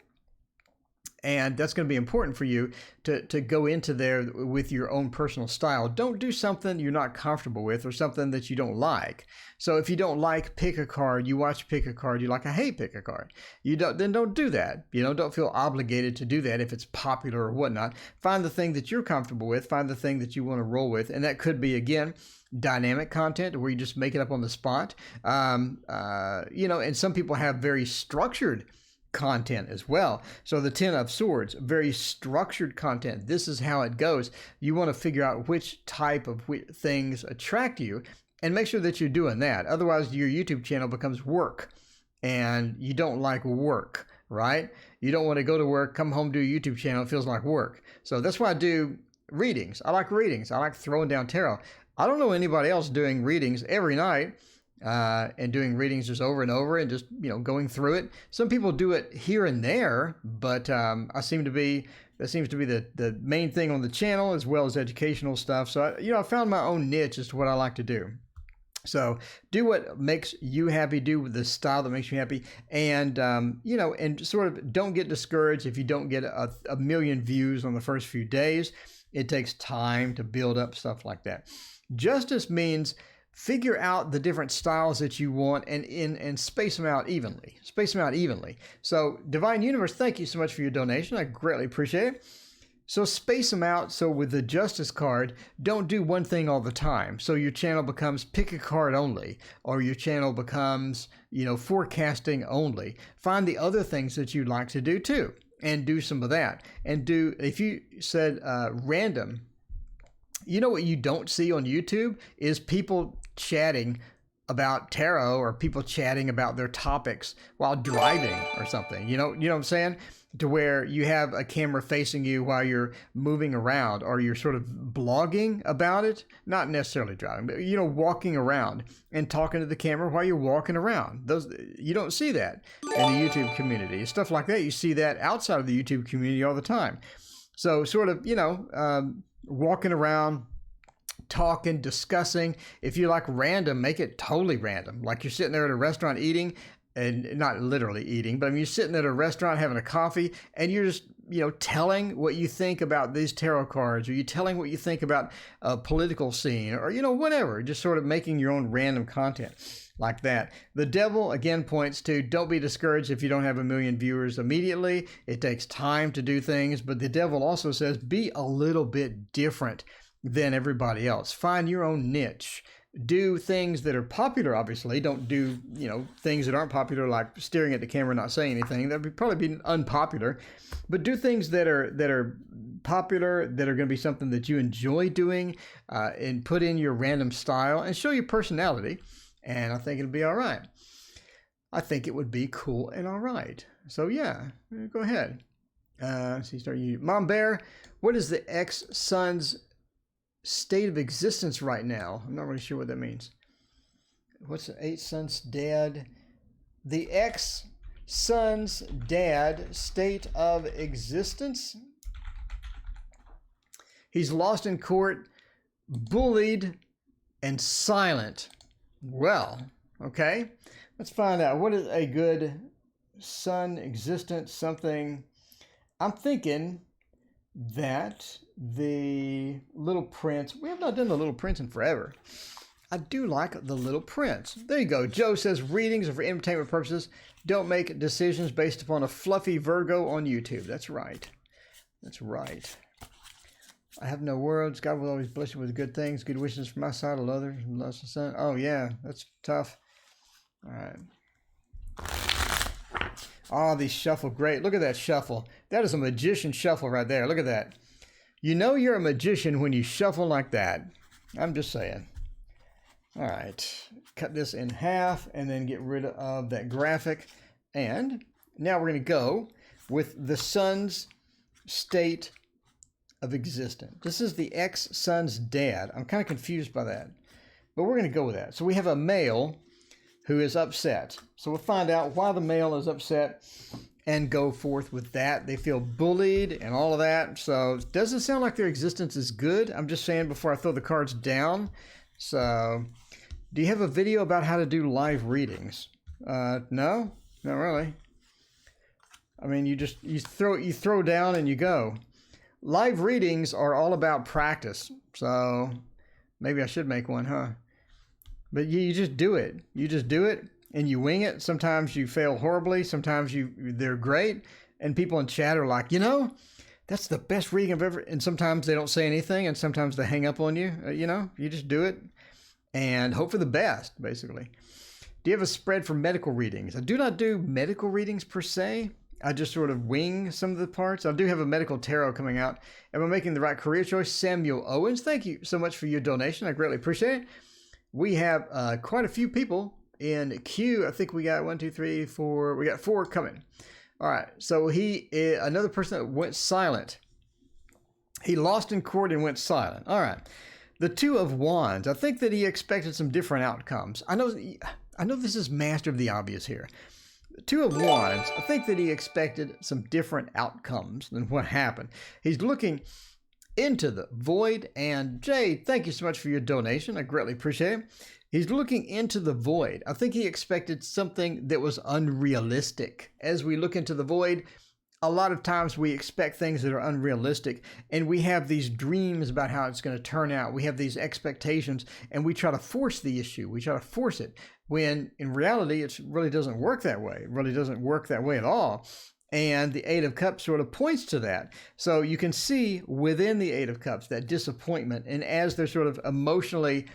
And that's going to be important for you to go into there with your own personal style. Don't do something you're not comfortable with, or something that you don't like. So if you don't like pick a card, you watch pick a card, you're like, I hate pick a card. Then don't do that. You know, don't feel obligated to do that if it's popular or whatnot. Find the thing that you're comfortable with. Find the thing that you want to roll with. And that could be, again, dynamic content where you just make it up on the spot. You know, and some people have very structured content as well. So the 10 of Swords, very structured content. This is how it goes. You want to figure out which type of things attract you, and make sure that you're doing that. Otherwise, your YouTube channel becomes work, and you don't like work, right? You don't want to go to work, come home, do a YouTube channel. It feels like work. So that's why I do readings. I like readings. I like throwing down tarot. I don't know anybody else doing readings every night. And doing readings just over and over, and just, you know, going through it. Some people do it here and there, but that seems to be the main thing on the channel, as well as educational stuff. So I found my own niche as to what I like to do. So do what makes you happy, do the style that makes you happy, and you know, and sort of don't get discouraged if you don't get a million views on the first few days. It takes time to build up stuff like that. Justice means figure out the different styles that you want, and space them out evenly. Space them out evenly. So Divine Universe, thank you so much for your donation. I greatly appreciate it. So space them out. So with the Justice card, don't do one thing all the time. So your channel becomes pick a card only, or your channel becomes, you know, forecasting only. Find the other things that you'd like to do too, and do some of that. And do, if you said random, you know what you don't see on YouTube is people chatting about tarot, or people chatting about their topics while driving or something. You know what I'm saying? To where you have a camera facing you while you're moving around, or you're sort of blogging about it, not necessarily driving, but, you know, walking around and talking to the camera while you're walking around. You don't see that in the YouTube community. Stuff like that, you see that outside of the YouTube community all the time. So sort of, you know, walking around, talking, discussing. If you like random, make it totally random. Like you're sitting there at a restaurant eating, and not literally eating, but I mean, you're sitting at a restaurant having a coffee, and you're just, you know, telling what you think about these tarot cards, or you telling what you think about a political scene, or, you know, whatever, just sort of making your own random content like that. The Devil, again, points to don't be discouraged if you don't have a million viewers immediately. It takes time to do things, but the Devil also says be a little bit different than everybody else. Find your own niche. Do things that are popular, obviously. Don't do, you know, things that aren't popular, like staring at the camera and not saying anything. That would probably be unpopular. But do things that are popular, that are going to be something that you enjoy doing, and put in your random style and show your personality. And I think it'll be all right. I think it would be cool and all right. So yeah, go ahead. Start you, Mom Bear. What is the ex-son's state of existence right now? I'm not really sure what that means. What's the 8 sons dead? The ex son's dad state of existence. He's lost in court, bullied, and silent. Well, okay. Let's find out. What is a good son existence? Something. I'm thinking that the Little Prince. We have not done the Little Prince in forever. I do like the Little Prince. There you go. Joe says readings are for entertainment purposes. Don't make decisions based upon a fluffy Virgo on YouTube. That's right. That's right. I have no words. God will always bless you with good things. Good wishes from my side. All others. Loves the sun. Oh, yeah. That's tough. All right. Oh, these shuffle great. Look at that shuffle. That is a magician shuffle right there. Look at that. You know you're a magician when you shuffle like that. I'm just saying. All right. Cut this in half and then get rid of that graphic. And now we're going to go with the son's state of existence. This is the ex-son's dad. I'm kind of confused by that, but we're going to go with that. So we have a male who is upset. So we'll find out why the male is upset and go forth with that. They feel bullied and all of that. So it doesn't sound like their existence is good. I'm just saying before I throw the cards down. So do you have a video about how to do live readings? No, not really. I mean, you throw down and you go. Live readings are all about practice. So maybe I should make one, huh? But you just do it. You just do it and you wing it. Sometimes you fail horribly. Sometimes they're great. And people in chat are like, you know, that's the best reading I've ever. And sometimes they don't say anything. And sometimes they hang up on you. You know, you just do it and hope for the best, basically. Do you have a spread for medical readings? I do not do medical readings per se. I just sort of wing some of the parts. I do have a medical tarot coming out. Am I making the right career choice? Samuel Owens, thank you so much for your donation. I greatly appreciate it. We have quite a few people in queue. I think we got 1, 2, 3, 4. We got 4 coming. All right. So he is another person that went silent. He lost in court and went silent. All right. The Two of Wands. I think that he expected some different outcomes. I know this is master of the obvious here. The Two of Wands. I think that he expected some different outcomes than what happened. He's looking into the void. And Jay, thank you so much for your donation. I greatly appreciate it. He's looking into the void. I think he expected something that was unrealistic. As we look into the void, a lot of times we expect things that are unrealistic, and we have these dreams about how it's going to turn out. We have these expectations, and we try to force the issue. We try to force it, when in reality, it really doesn't work that way. It really doesn't work that way at all. And the Eight of Cups sort of points to that. So you can see within the Eight of Cups that disappointment, and as they're sort of emotionally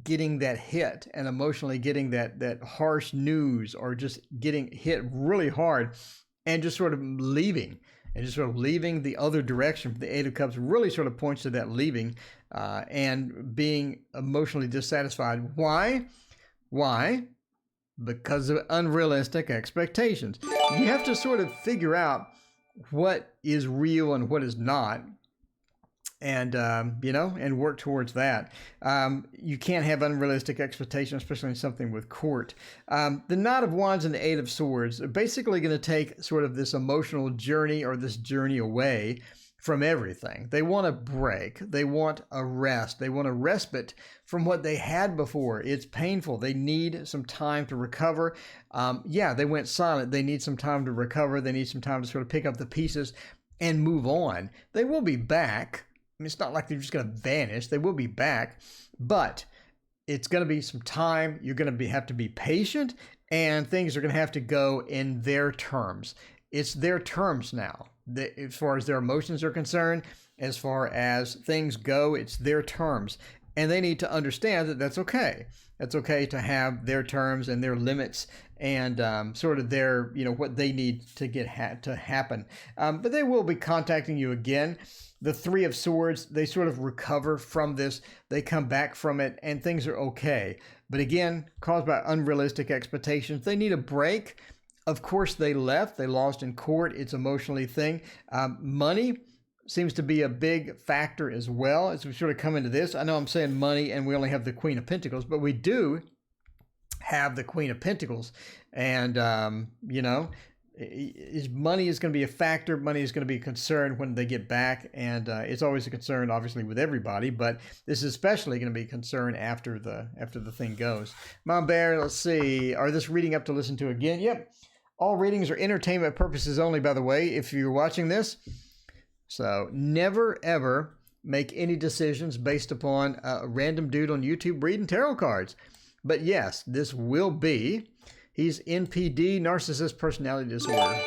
getting that hit and emotionally getting that harsh news, or just getting hit really hard, and just sort of leaving the other direction. The Eight of Cups really sort of points to that leaving and being emotionally dissatisfied. Why? Because of unrealistic expectations. You have to sort of figure out what is real and what is not. And, and work towards that. You can't have unrealistic expectations, especially in something with court. The Knight of Wands and the Eight of Swords are basically going to take sort of this emotional journey, or this journey away from everything. They want a break. They want a rest. They want a respite from what they had before. It's painful. They need some time to recover. They went silent. They need some time to recover. They need some time to sort of pick up the pieces and move on. They will be back. I mean, it's not like they're just going to vanish. They will be back, but it's going to be some time. You're going to have to be patient, and things are going to have to go in their terms. It's their terms now. As far as their emotions are concerned, as far as things go, it's their terms. And they need to understand that that's okay. That's okay to have their terms and their limits, and sort of their, what they need to get to happen. But they will be contacting you again. The Three of Swords, they sort of recover from this. They come back from it, and things are okay. But again, caused by unrealistic expectations. They need a break. Of course, they left. They lost in court. It's emotionally thing. Money seems to be a big factor as well as we sort of come into this. I know I'm saying money and we only have the Queen of Pentacles, but we do have the Queen of Pentacles. And, money is going to be a factor. Money is going to be a concern when they get back, and it's always a concern, obviously, with everybody. But this is especially going to be a concern after the thing goes. Mom Bear, let's see. Are this reading up to listen to again? Yep. All readings are entertainment purposes only, by the way, if you're watching this. So never ever make any decisions based upon a random dude on YouTube reading tarot cards. But yes, this will be. He's NPD, narcissist personality disorder.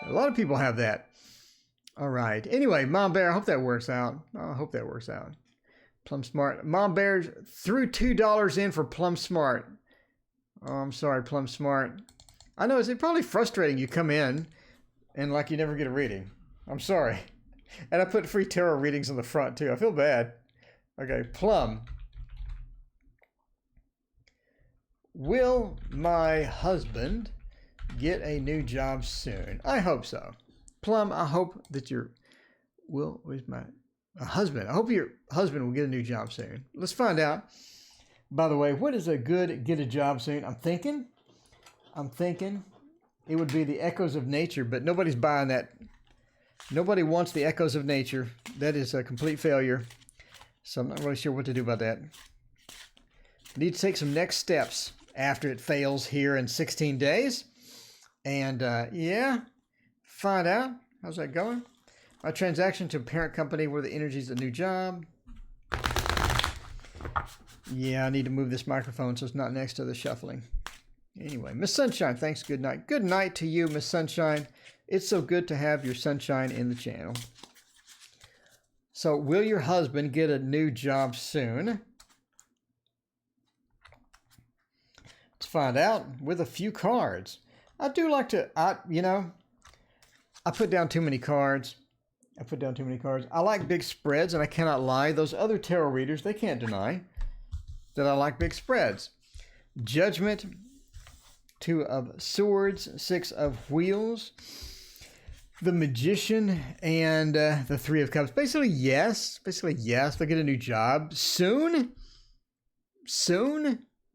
A lot of people have that. All right. Anyway, Mom Bear, I hope that works out. I hope that works out. Plum Smart. Mom Bear threw $2 in for Plum Smart. Oh, I'm sorry, Plum Smart. I know, it's probably frustrating. You come in and like you never get a reading. I'm sorry. And I put free tarot readings on the front too. I feel bad. Okay, Plum. Will my husband get a new job soon? I hope so. Plum, I hope that where's my husband? I hope your husband will get a new job soon. Let's find out. By the way, what is a good get a job soon? I'm thinking it would be the echoes of nature, but nobody's buying that. Nobody wants the echoes of nature. That is a complete failure. So I'm not really sure what to do about that. Need to take some next steps after it fails here in 16 days. And yeah, find out. How's that going? My transaction to a parent company where the energy's a new job. Yeah, I need to move this microphone so it's not next to the shuffling. Anyway, Miss Sunshine, thanks. Good night. Good night to you, Miss Sunshine. It's so good to have your sunshine in the channel. So, will your husband get a new job soon? Let's find out with a few cards. I do like to, I put down too many cards. I like big spreads, and I cannot lie. Those other tarot readers, they can't deny that I like big spreads. Judgment, 2 of Swords, 6 of Wheels, the Magician, and the 3 of Cups. Basically, yes. They'll get a new job. Soon?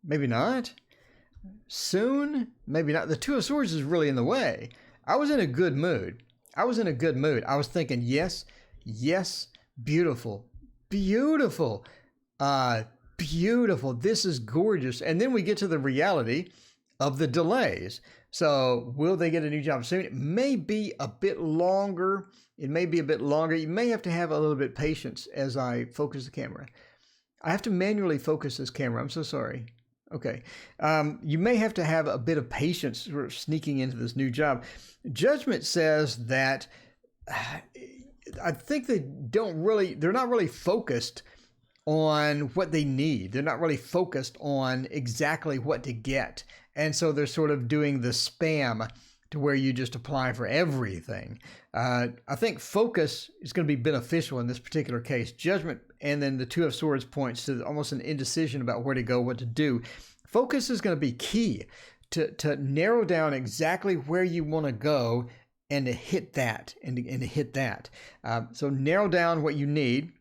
Maybe not. Soon? Maybe not. The 2 of Swords is really in the way. I was in a good mood. I was thinking, yes, beautiful. Beautiful. This is gorgeous. And then we get to the reality of the delays. So will they get a new job soon? It may be a bit longer. You may have to have a little bit of patience as I focus the camera. I have to manually focus this camera. I'm so sorry. Okay. You may have to have a bit of patience sort of sneaking into this new job. Judgment says that I think they're not really focused on what they need. They're not really focused on exactly what to get. And so they're sort of doing the spam to where you just apply for everything. I think focus is going to be beneficial in this particular case. Judgment and then the 2 of Swords points to almost an indecision about where to go, what to do. Focus is going to be key to narrow down exactly where you want to go and to hit that and to hit that. So narrow down what you need.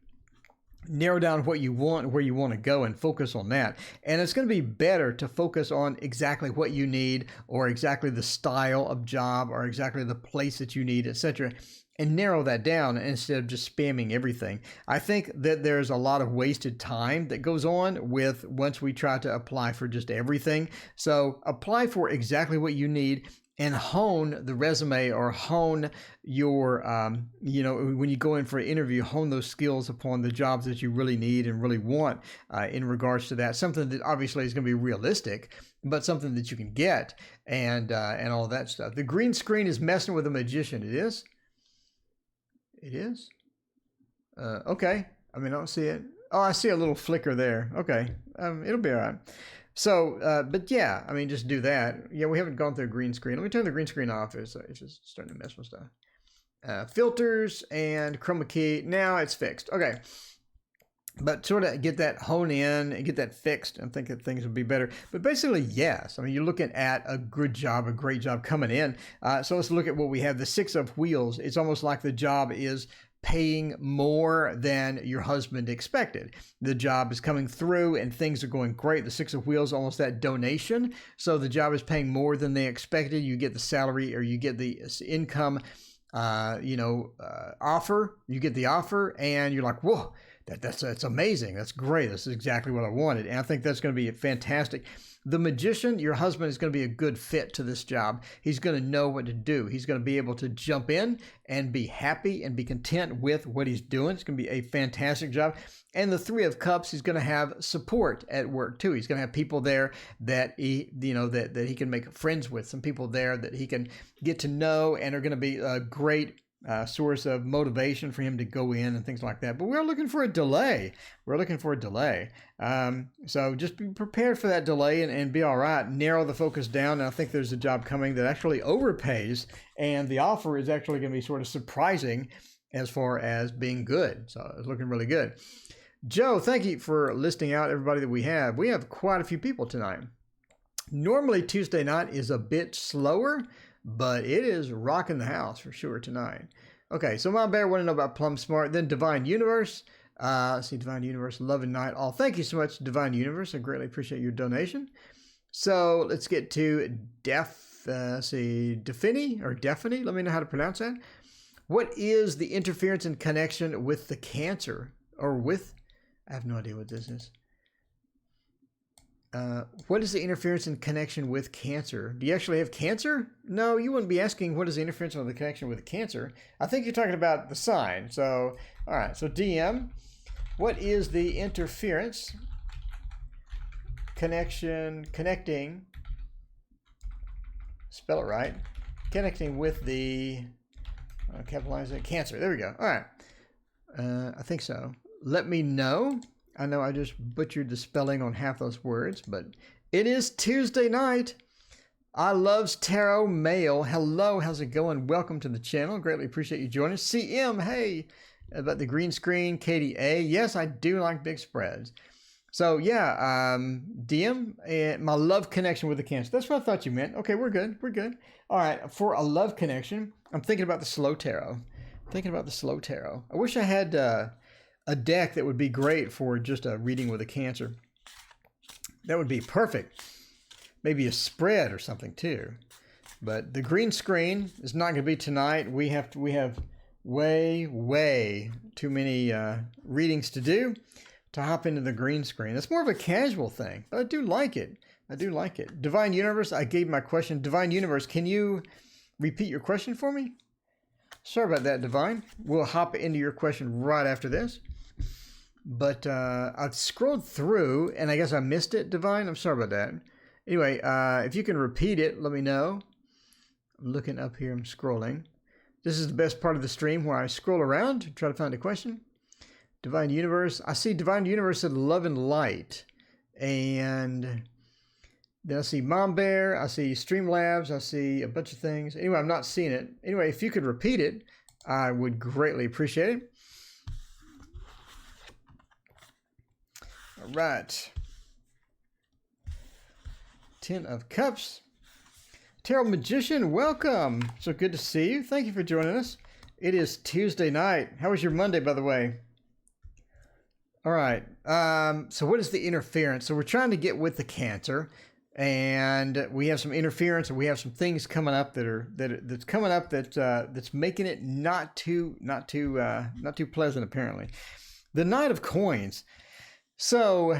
Narrow down what you want, where you want to go, and focus on that. And it's going to be better to focus on exactly what you need, or exactly the style of job, or exactly the place that you need, etc., and narrow that down instead of just spamming everything. I think that there's a lot of wasted time that goes on with once we try to apply for just everything. So apply for exactly what you need and hone the resume, or hone your, when you go in for an interview, hone those skills upon the jobs that you really need and really want in regards to that. Something that obviously is going to be realistic, but something that you can get, and all that stuff. The green screen is messing with the Magician. It is? It is? Okay. I mean, I don't see it. Oh, I see a little flicker there. Okay. It'll be all right. So, but yeah, I mean, just do that. Yeah, we haven't gone through a green screen. Let me turn the green screen off. It's just starting to mess with stuff. Filters and chroma key. Now it's fixed. Okay. But sort of get that hone in and get that fixed, and think that things would be better. But basically, yes. I mean, you're looking at a great job coming in. So let's look at what we have. The 6 of Wheels. It's almost like the job is paying more than your husband expected. The job is coming through and things are going great. The Six of Wheels, almost that donation. So the job is paying more than they expected. You get the salary, or you get the income, offer. You get the offer and you're like, whoa, that's amazing. That's great. This is exactly what I wanted. And I think that's going to be fantastic. The magician, your husband, is going to be a good fit to this job. He's going to know what to do. He's going to be able to jump in and be happy and be content with what he's doing. It's going to be a fantastic job. And the Three of Cups, he's going to have support at work too. He's going to have people there that he, that he can make friends with, some people there that he can get to know and are going to be a great source of motivation for him to go in and things like that. But we're looking for a delay. So just be prepared for that delay and be all right. Narrow the focus down. And I think there's a job coming that actually overpays, and the offer is actually going to be sort of surprising as far as being good. So it's looking really good. Joe, thank you for listing out everybody that we have. We have quite a few people tonight. Normally Tuesday night is a bit slower, but it is rocking the house for sure tonight. Okay, so my bear want to know about Plum Smart, then Divine Universe. See, Divine Universe, Love and Night All. Thank you so much, Divine Universe. I greatly appreciate your donation. So let's get to Defini. Let me know how to pronounce that. What is the interference and connection with the Cancer? I have no idea what this is. What is the interference and connection with Cancer? Do you actually have cancer? No, you wouldn't be asking what is the interference or the connection with Cancer. I think you're talking about the sign. So, all right. So DM, what is the interference, connecting, spell it right, connecting with the, capitalize it, Cancer. There we go. All right. I think so. Let me know. I know I just butchered the spelling on half those words, but it is Tuesday night. I loves tarot mail. Hello, how's it going? Welcome to the channel. Greatly appreciate you joining us. CM, hey, about the green screen. Katie A, yes, I do like big spreads. So yeah, DM, and my love connection with the Cancer. That's what I thought you meant. Okay, we're good. All right, for a love connection, I'm thinking about the slow tarot. I wish I had a deck that would be great for just a reading with a Cancer. That would be perfect. Maybe a spread or something too. But the green screen is not going to be tonight. We have way too many readings to do to hop into the green screen. It's more of a casual thing, but I do like it. Divine Universe, I gave my question. Divine Universe, can you repeat your question for me? Sorry about that, Divine. We'll hop into your question right after this. But I've scrolled through, and I guess I missed it, Divine. I'm sorry about that. Anyway, if you can repeat it, let me know. I'm looking up here. I'm scrolling. This is the best part of the stream where I scroll around to try to find a question. Divine Universe. I see Divine Universe said Love and Light. And then I see Mom Bear. I see Streamlabs. I see a bunch of things. Anyway, I'm not seeing it. Anyway, if you could repeat it, I would greatly appreciate it. All right. 10 of Cups. Tarot Magician, welcome. So good to see you. Thank you for joining us. It is Tuesday night. How was your Monday, by the way? All right. So what is the interference? So we're trying to get with the Cancer, and we have some interference, and we have some things coming up that's making it not too pleasant, apparently. The Knight of Coins. So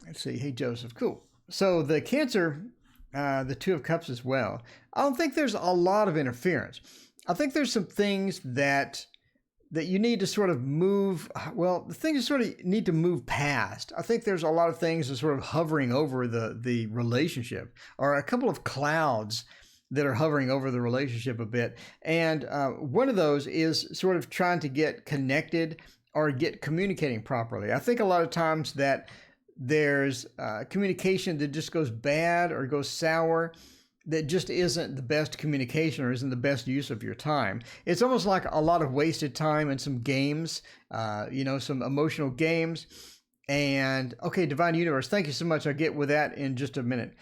let's see. Hey, Joseph. Cool. So the Cancer, the Two of Cups as well. I don't think there's a lot of interference. I think there's some things that you need to sort of move. Well, the things you sort of need to move past. I think there's a lot of things that are sort of hovering over the relationship, or a couple of clouds that are hovering over the relationship a bit. And one of those is sort of trying to get connected or get communicating properly. I think a lot of times that there's communication that just goes bad or goes sour, that just isn't the best communication or isn't the best use of your time. It's almost like a lot of wasted time and some games, some emotional games. And okay, Divine Universe, thank you so much. I'll get with that in just a minute.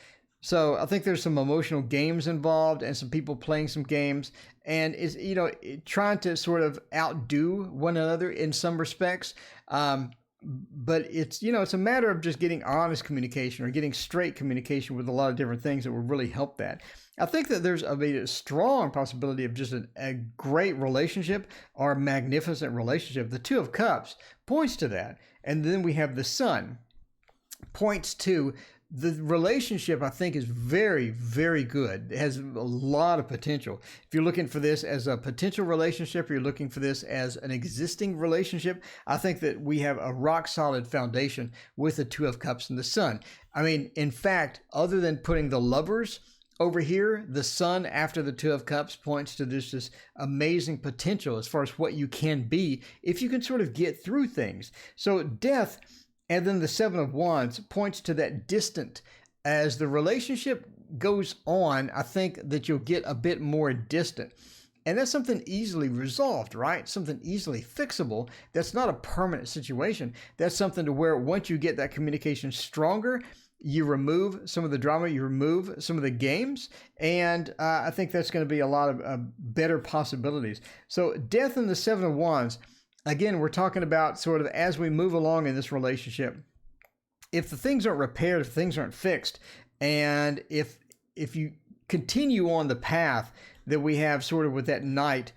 So I think there's some emotional games involved and some people playing some games, and it's, you know, trying to sort of outdo one another in some respects. But it's, you know, it's a matter of just getting honest communication or getting straight communication with a lot of different things that will really help that. I think that there's a strong possibility of just a great relationship or a magnificent relationship. The Two of Cups points to that. And then we have the Sun points to the relationship. I think is very, very good. It has a lot of potential. If you're looking for this as a potential relationship, or you're looking for this as an existing relationship, I think that we have a rock solid foundation with the Two of Cups and the Sun. I mean, in fact, other than putting the Lovers over here, the Sun after the Two of Cups points to this amazing potential as far as what you can be if you can sort of get through things. So Death, and then the Seven of Wands points to that distant. As the relationship goes on, I think that you'll get a bit more distant. And that's something easily resolved, right? Something easily fixable. That's not a permanent situation. That's something to where once you get that communication stronger, you remove some of the drama, you remove some of the games, and I think that's going to be a lot of better possibilities. So Death and the Seven of Wands, again, we're talking about sort of as we move along in this relationship, if the things aren't repaired, if things aren't fixed, and if you continue on the path that we have sort of with that Knight,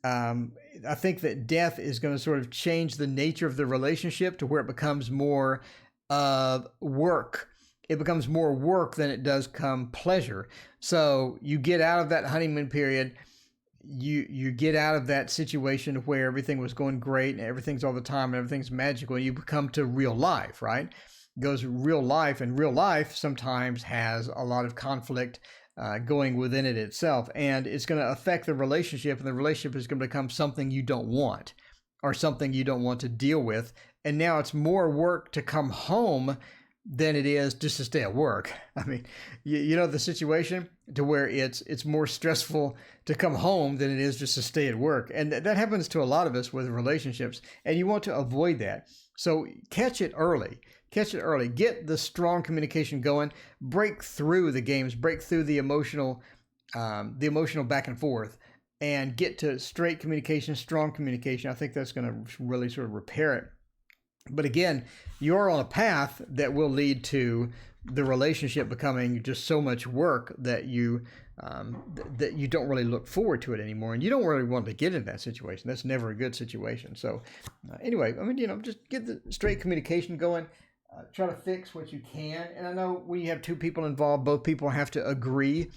I think that Death is going to sort of change the nature of the relationship to where it becomes more of work. It becomes more work than it does come pleasure. So you get out of that honeymoon period. You get out of that situation where everything was going great and everything's all the time and everything's magical, and you become to real life, right? It goes real life, and real life sometimes has a lot of conflict going within it itself, and it's going to affect the relationship, and the relationship is going to become something you don't want or something you don't want to deal with. And now it's more work to come home than it is just to stay at work. I mean, you know the situation to where it's more stressful to come home than it is just to stay at work. And that happens to a lot of us with relationships, and you want to avoid that. So catch it early. Catch it early. Get the strong communication going. Break through the games. Break through the emotional back and forth, and get to straight communication, strong communication. I think that's going to really sort of repair it. But again, you're on a path that will lead to the relationship becoming just so much work that you don't really look forward to it anymore, and you don't really want to get in that situation. That's never a good situation. So anyway, I mean, you know, just get the straight communication going. Try to fix what you can. And I know when you have two people involved, both people have to agree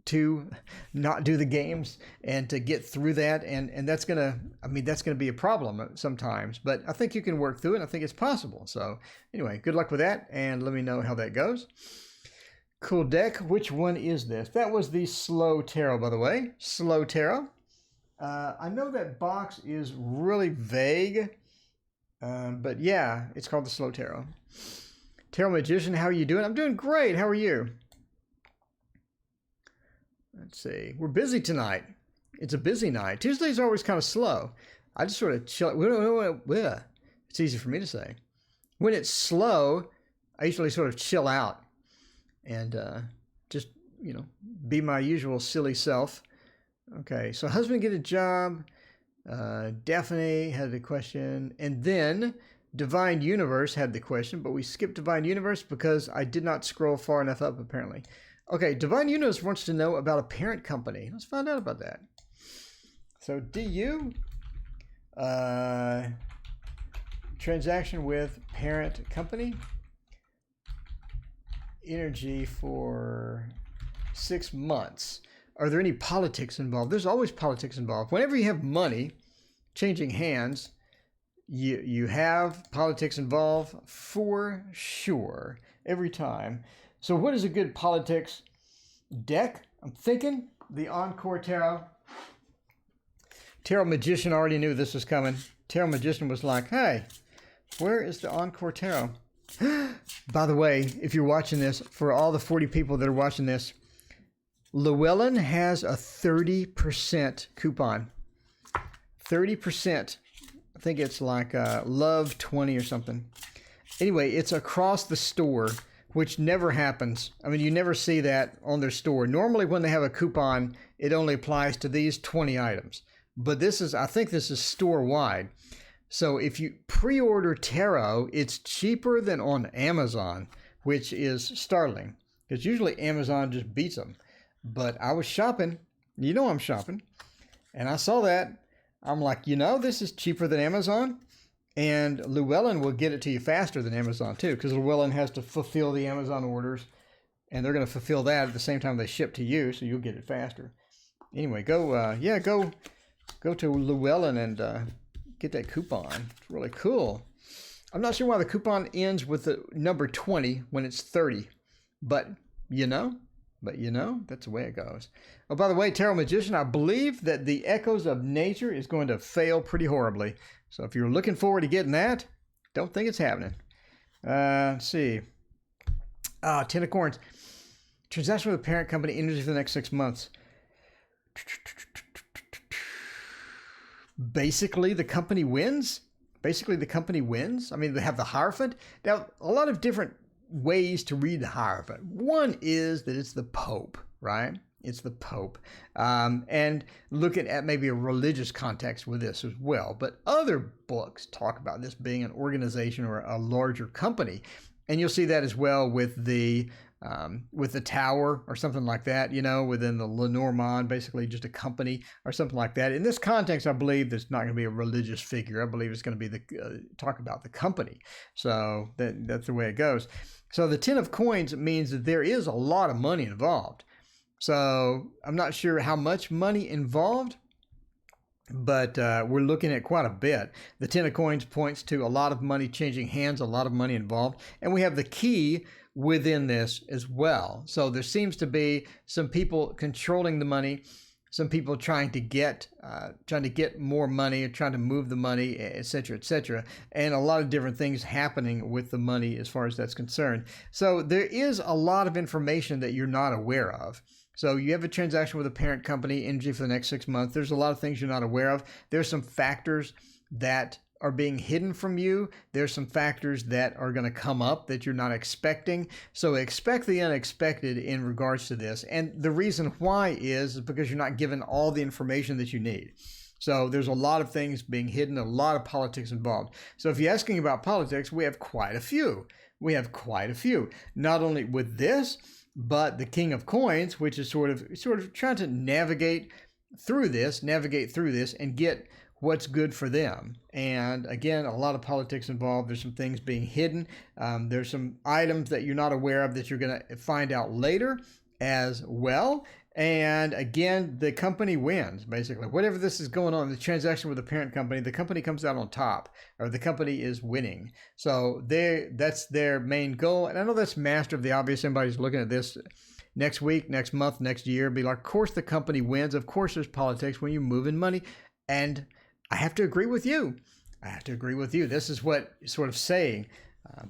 to not do the games and to get through that. And that's going to be a problem sometimes, but I think you can work through it. I think it's possible. So anyway, good luck with that, and let me know how that goes. Cool deck. Which one is this? That was the Slow Tarot, by the way. Slow Tarot. I know that box is really vague, but yeah, it's called the Slow Tarot. Tarot Magician, how are you doing? I'm doing great. How are you? Let's see. We're busy tonight. It's a busy night. Tuesdays are always kind of slow. I just sort of chill. It's easy for me to say. When it's slow, I usually sort of chill out and just, you know, be my usual silly self. Okay, so husband get a job. Daphne had the question. And then Divine Universe had the question, but we skipped Divine Universe because I did not scroll far enough up, apparently. Okay, Divine Universe wants to know about a parent company. Let's find out about that. So, DU, transaction with parent company, energy for 6 months. Are there any politics involved? There's always politics involved. Whenever you have money changing hands, you have politics involved for sure, every time. So what is a good politics deck? I'm thinking the Encore Tarot. Tarot Magician already knew this was coming. Tarot Magician was like, hey, where is the Encore Tarot? By the way, if you're watching this, for all the 40 people that are watching this, Llewellyn has a 30% coupon. 30%. I think it's like Love 20 or something. Anyway, it's across the store which never happens. I mean, you never see that on their store. Normally when they have a coupon, it only applies to these 20 items. But this is, I think this is store-wide. So if you pre-order tarot, it's cheaper than on Amazon, which is startling. Because usually Amazon just beats them. But I was shopping. You know I'm shopping. And I saw that. I'm like, you know, this is cheaper than Amazon. And Llewellyn will get it to you faster than Amazon too, because Llewellyn has to fulfill the Amazon orders, and they're going to fulfill that at the same time they ship to you, so you'll get it faster. Anyway, go to Llewellyn and get that coupon. It's really cool. I'm not sure why the coupon ends with the number 20 when it's 30, but you know, that's the way it goes. Oh, by the way, Tarot Magician, I believe that the Echoes of Nature is going to fail pretty horribly. So if you're looking forward to getting that, don't think it's happening. Let's see. 10 of Coins. Transaction with a parent company, energy for the next 6 months. Basically, the company wins. I mean, they have the Hierophant. Now, a lot of different ways to read the Hierophant. One is that it's the Pope, right? It's the Pope. And looking at maybe a religious context with this as well. But other books talk about this being an organization or a larger company. And you'll see that as well with the Tower or something like that, you know, within the Lenormand, basically just a company or something like that. In this context, I believe there's not going to be a religious figure. I believe it's going to be talk about the company. So that's the way it goes. So the 10 of Coins means that there is a lot of money involved. So I'm not sure how much money involved, but we're looking at quite a bit. The 10 of Coins points to a lot of money changing hands, a lot of money involved. And we have the key within this as well. So there seems to be some people controlling the money, some people trying to get more money, trying to move the money, etc., and a lot of different things happening with the money as far as that's concerned. So there is a lot of information that you're not aware of. So you have a transaction with a parent company, energy for the next 6 months. There's a lot of things you're not aware of. There's some factors that are being hidden from you. There's some factors that are going to come up that you're not expecting. So expect the unexpected in regards to this. And the reason why is because you're not given all the information that you need. So there's a lot of things being hidden, a lot of politics involved. So if you're asking about politics, we have quite a few. Not only with this, but the King of Coins, which is sort of trying to navigate through this and get what's good for them. And again, a lot of politics involved. There's some things being hidden. There's some items that you're not aware of that you're going to find out later as well. And again, the company wins, basically. Whatever this is going on, the transaction with the parent company, the company comes out on top, or the company is winning. So that's their main goal. And I know that's master of the obvious. Somebody's looking at this next week, next month, next year, be like, of course the company wins. Of course there's politics when you're moving money. And I have to agree with you. This is what sort of saying,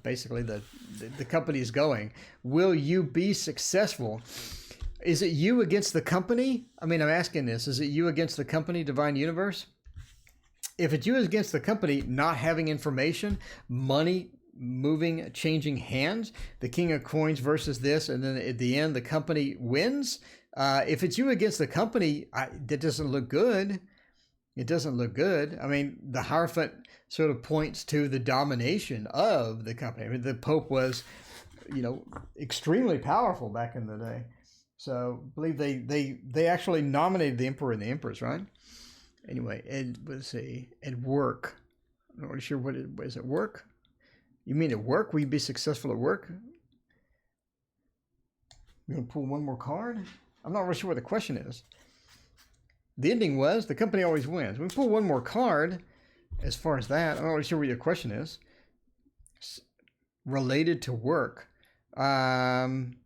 basically, the company is going. Will you be successful? Is it you against the company? I mean, I'm asking this. Is it you against the company, Divine Universe? If it's you against the company, not having information, money moving, changing hands, the King of Coins versus this, and then at the end, the company wins. If it's you against the company, that doesn't look good. It doesn't look good. I mean, the Hierophant sort of points to the domination of the company. I mean, the Pope was, extremely powerful back in the day. So I believe they actually nominated the Emperor and the Empress, right? Anyway, let's see. At work. I'm not really sure what is it, work? You mean at work? Will you be successful at work? You're going to pull one more card? I'm not really sure what the question is. The ending was the company always wins. We pull one more card as far as that. I'm not really sure what your question is. Related to work. Again,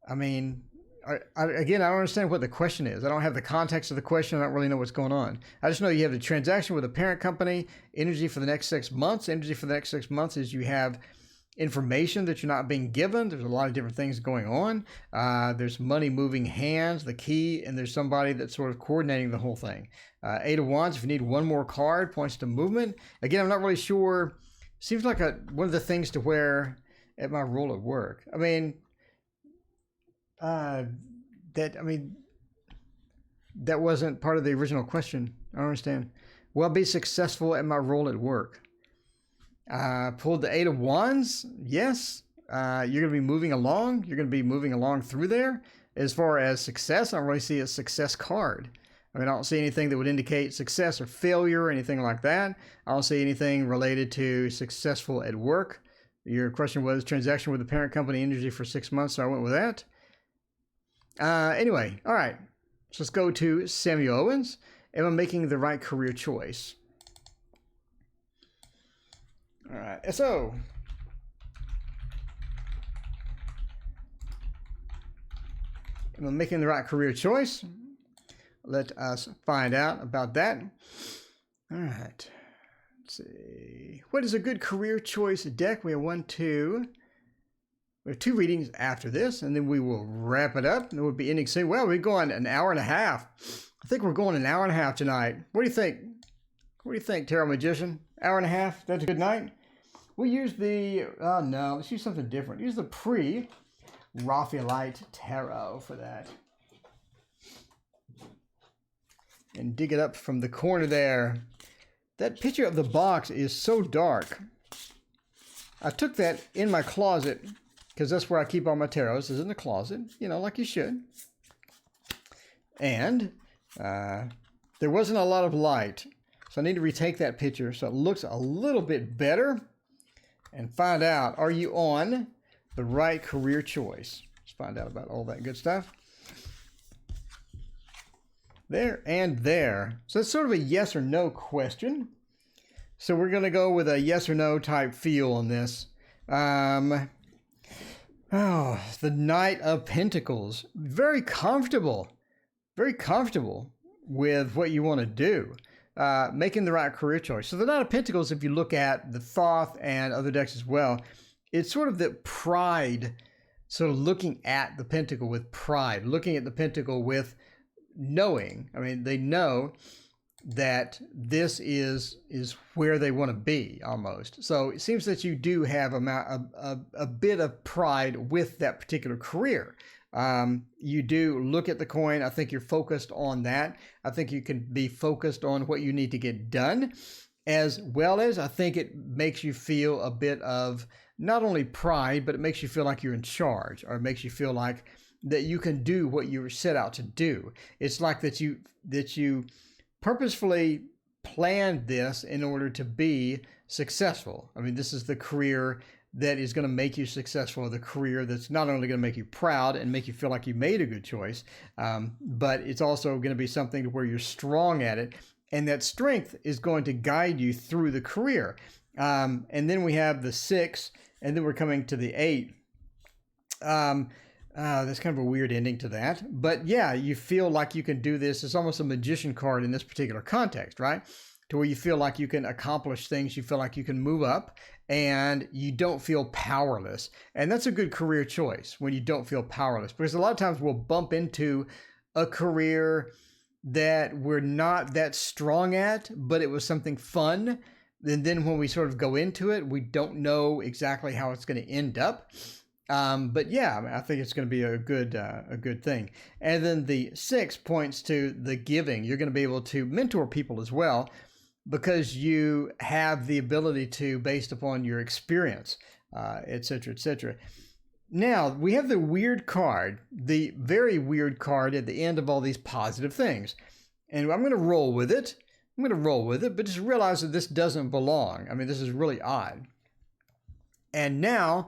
I don't understand what the question is. I don't have the context of the question. I don't really know what's going on. I just know you have the transaction with a parent company, energy for the next 6 months. Energy for the next 6 months is you have information that you're not being given. There's a lot of different things going on. There's money moving hands, the key, and there's somebody that's sort of coordinating the whole thing. 8 of Wands, if you need one more card, points to movement. Again, I'm not really sure. Seems like one of the things to where at my role at work. I mean, that wasn't part of the original question. I don't understand. Will I be successful at my role at work? Pulled the 8 of Wands. Yes. You're going to be moving along. You're going to be moving along through there. As far as success, I don't really see a success card. I mean, I don't see anything that would indicate success or failure or anything like that. I don't see anything related to successful at work. Your question was transaction with the parent company energy for 6 months, so I went with that. Anyway, all right. So let's go to Samuel Owens. Am I making the right career choice? All right, so am I making the right career choice? Let us find out about that. All right, let's see. What is a good career choice deck? We have we have 2 readings after this, and then we will wrap it up, and it will be ending soon. Well, we're going an hour and a half. I think we're going an hour and a half tonight. What do you think? What do you think, Tarot Magician? Hour and a half? That's a good night? We'll use the, no, let's use something different. Use the pre-Raphaelite Tarot for that. And dig it up from the corner there. That picture of the box is so dark. I took that in my closet because that's where I keep all my tarots, is in the closet, you know, like you should. And there wasn't a lot of light, so I need to retake that picture so it looks a little bit better and find out, are you on the right career choice? Let's find out about all that good stuff. There and there. So it's sort of a yes or no question. So we're going to go with a yes or no type feel on this. The Knight of Pentacles. Very comfortable with what you want to do. Making the right career choice. So the Knight of Pentacles, if you look at the Thoth and other decks as well, it's sort of the pride, sort of looking at the Pentacle with pride, looking at the Pentacle with knowing. I mean, they know that this is where they want to be almost. So it seems that you do have a bit of pride with that particular career. You do look at the coin. I think you're focused on that. I think you can be focused on what you need to get done, as well as I think it makes you feel a bit of not only pride, but it makes you feel like you're in charge, or it makes you feel like that you can do what you were set out to do. It's like that you purposefully planned this in order to be successful. I mean, this is the career that is going to make you successful, the career that's not only going to make you proud and make you feel like you made a good choice, but it's also going to be something where you're strong at it, and that strength is going to guide you through the career. And then we have the 6, and then we're coming to the 8. That's kind of a weird ending to that. But yeah, you feel like you can do this. It's almost a magician card in this particular context, right? To where you feel like you can accomplish things, you feel like you can move up, and you don't feel powerless. And that's a good career choice when you don't feel powerless, because a lot of times we'll bump into a career that we're not that strong at, but it was something fun. And then when we sort of go into it, we don't know exactly how it's going to end up. But yeah, I mean, I think it's going to be a good thing. And then the 6 points to the giving. You're going to be able to mentor people as well, because you have the ability to, based upon your experience, et cetera, et cetera. Now, we have the weird card, the very weird card at the end of all these positive things. And I'm going to roll with it. But just realize that this doesn't belong. I mean, this is really odd. And now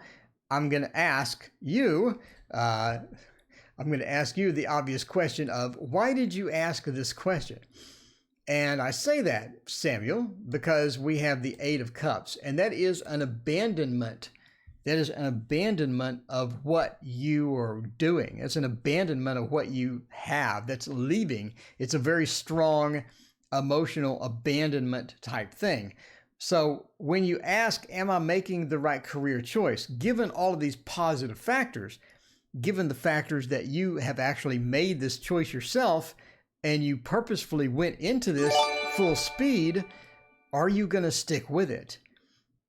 I'm going to ask you, the obvious question of, why did you ask this question? And I say that, Samuel, because we have the 8 of Cups, and that is an abandonment. That is an abandonment of what you are doing. It's an abandonment of what you have. That's leaving. It's a very strong emotional abandonment type thing. So when you ask, am I making the right career choice? Given all of these positive factors, given the factors that you have actually made this choice yourself, and you purposefully went into this full speed, are you going to stick with it?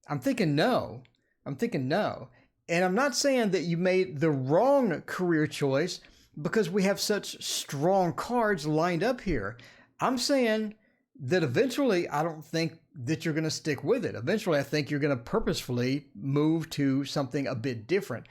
I'm thinking no. And I'm not saying that you made the wrong career choice because we have such strong cards lined up here. I'm saying that eventually I don't think that you're going to stick with it. Eventually, I think you're going to purposefully move to something a bit different.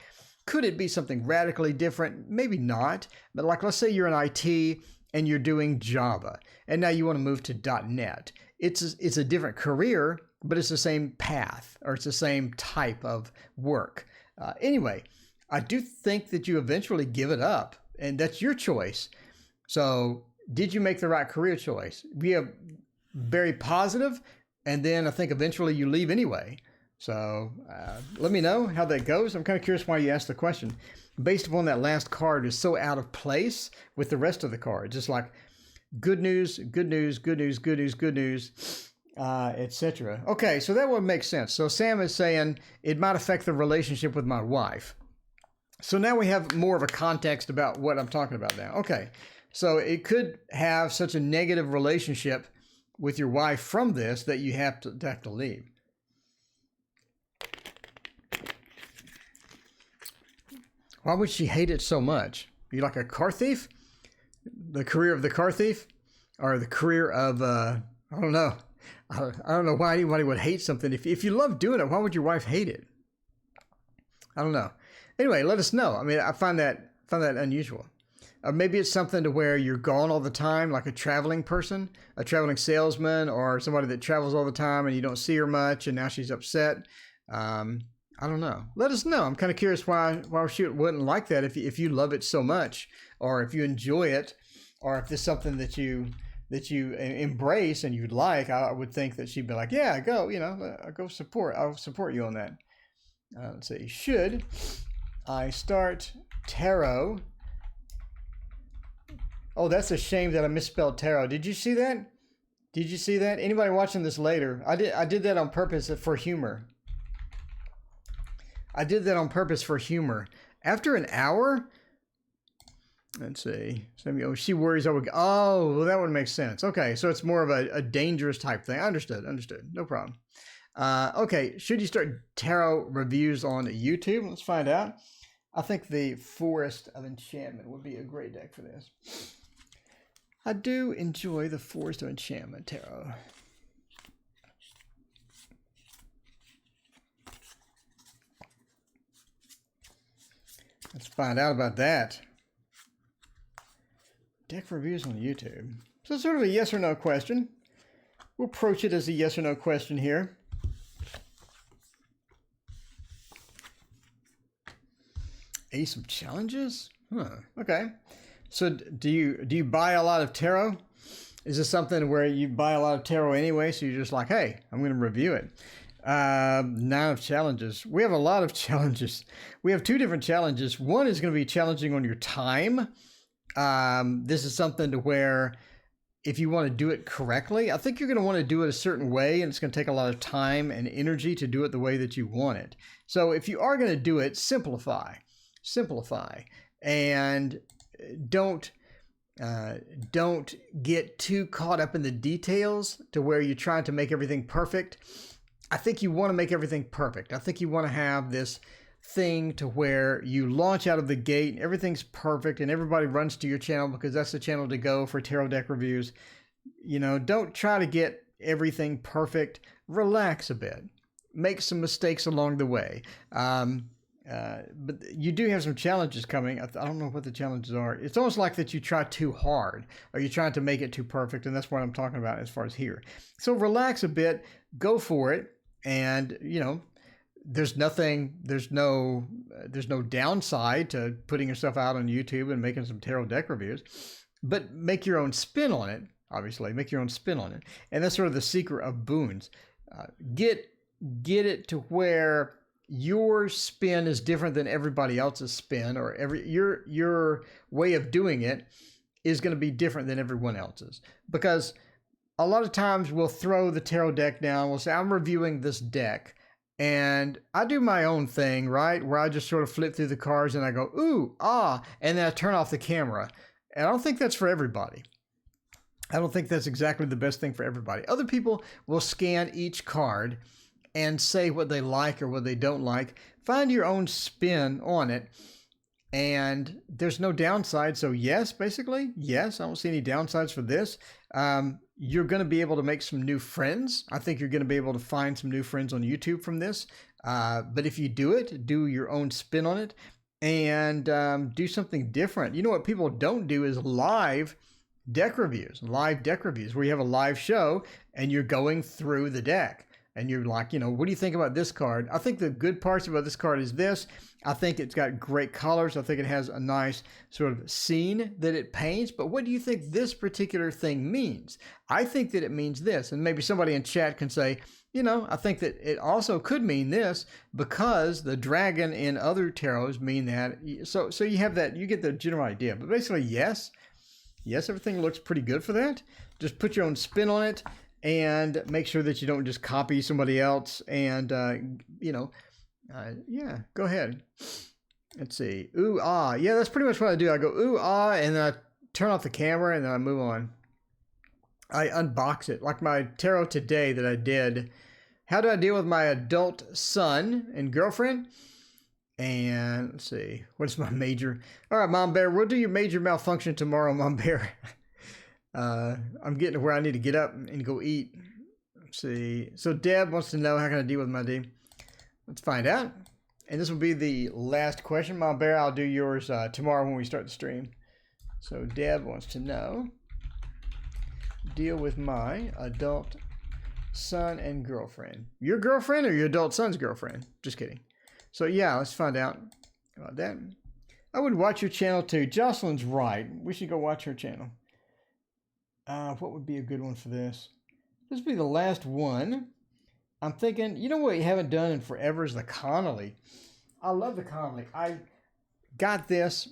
Could it be something radically different? Maybe not. But like, let's say you're in IT and you're doing Java, and now you want to move to .NET. It's a different career, but it's the same path, or it's the same type of work. Anyway, I do think that you eventually give it up, and that's your choice. So did you make the right career choice? We have very positive, and then I think eventually you leave anyway. So let me know how that goes. I'm kind of curious why you asked the question. Based upon that last card is so out of place with the rest of the cards. Just like good news, good news, good news, good news, good news, etc. Okay, so that would make sense. So Sam is saying it might affect the relationship with my wife. So now we have more of a context about what I'm talking about now. Okay, so it could have such a negative relationship with your wife from this that you have to leave. Why would she hate it so much? Are you like a car thief? The career of the car thief? Or the career of, I don't know. I don't know why anybody would hate something. If you love doing it, why would your wife hate it? I don't know. Anyway, let us know. I mean, I find that unusual. Or maybe it's something to where you're gone all the time, like a traveling person, a traveling salesman, or somebody that travels all the time and you don't see her much and now she's upset. I don't know. Let us know. I'm kind of curious why she wouldn't like that if you love it so much, or if you enjoy it, or if it's something that you embrace and you'd like. I would think that she'd be like, yeah, go, go support. I'll support you on that. Let's see. Should I start tarot? Oh, that's a shame that I misspelled tarot. Did you see that? Did you see that? Anybody watching this later? I did that on purpose for humor. I did that on purpose for humor. After an hour, let's see. She worries I would. Oh, well, that would make sense. Okay, so it's more of a dangerous type thing. Understood. No problem. Okay, should you start tarot reviews on YouTube? Let's find out. I think the Forest of Enchantment would be a great deck for this. I do enjoy the Forest of Enchantment tarot. Let's find out about that. Deck reviews on YouTube. So it's sort of a yes or no question. We'll approach it as a yes or no question here. Ace of Challenges? Okay. So do you buy a lot of tarot? Is this something where you buy a lot of tarot anyway, so you're just like, hey, I'm going to review it? 9 of Challenges. We have a lot of challenges. We have 2 different challenges. One is going to be challenging on your time. This is something to where if you want to do it correctly, I think you're going to want to do it a certain way, and it's going to take a lot of time and energy to do it the way that you want it. So if you are going to do it, simplify, and don't get too caught up in the details to where you're trying to make everything perfect. I think you want to make everything perfect. I think you want to have this thing to where you launch out of the gate and everything's perfect and everybody runs to your channel because that's the channel to go for tarot deck reviews. Don't try to get everything perfect. Relax a bit. Make some mistakes along the way. But you do have some challenges coming. I don't know what the challenges are. It's almost like that you try too hard or you're trying to make it too perfect. And that's what I'm talking about as far as here. So relax a bit, go for it. And, there's no downside to putting yourself out on YouTube and making some tarot deck reviews, but make your own spin on it. Obviously make your own spin on it. And that's sort of the secret of boons. Get it to where your spin is different than everybody else's spin, or your way of doing it is going to be different than everyone else's, because a lot of times we'll throw the tarot deck down. We'll say, I'm reviewing this deck and I do my own thing, right? Where I just sort of flip through the cards and I go, ooh, ah, and then I turn off the camera. And I don't think that's for everybody. I don't think that's exactly the best thing for everybody. Other people will scan each card and say what they like or what they don't like. Find your own spin on it. And there's no downside. So yes, basically, yes, I don't see any downsides for this. You're going to be able to make some new friends. I think you're going to be able to find some new friends on YouTube from this. But if you do it, do your own spin on it and do something different. You know what people don't do is live deck reviews where you have a live show and you're going through the deck. And you're like, you know, what do you think about this card? I think the good parts about this card is this. I think it's got great colors. I think it has a nice sort of scene that it paints. But what do you think this particular thing means? I think that it means this. And maybe somebody in chat can say, you know, I think that it also could mean this because the dragon in other tarots mean that. So you have that, you get the general idea. But basically, yes, everything looks pretty good for that. Just put your own spin on it. And make sure that you don't just copy somebody else and, yeah, go ahead. Let's see. Ooh, ah. Yeah, that's pretty much what I do. I go, ooh, ah, and then I turn off the camera and then I move on. I unbox it. Like my tarot today that I did. How do I deal with my adult son and girlfriend? And let's see. What's my major? All right, Mom Bear, we'll do your major malfunction tomorrow, Mom Bear. I'm getting to where I need to get up and go eat. Let's see. So Deb wants to know, how can I deal with my D? Let's find out. And this will be the last question. Mom Bear, I'll do yours tomorrow when we start the stream. So Deb wants to know, deal with my adult son and girlfriend. Your girlfriend or your adult son's girlfriend? Just kidding. So yeah, let's find out about that. I would watch your channel too. Jocelyn's right. We should go watch her channel. What would be a good one for this? This would be the last one. I'm thinking, you know what you haven't done in forever is the Connolly. I love the Connolly. I got this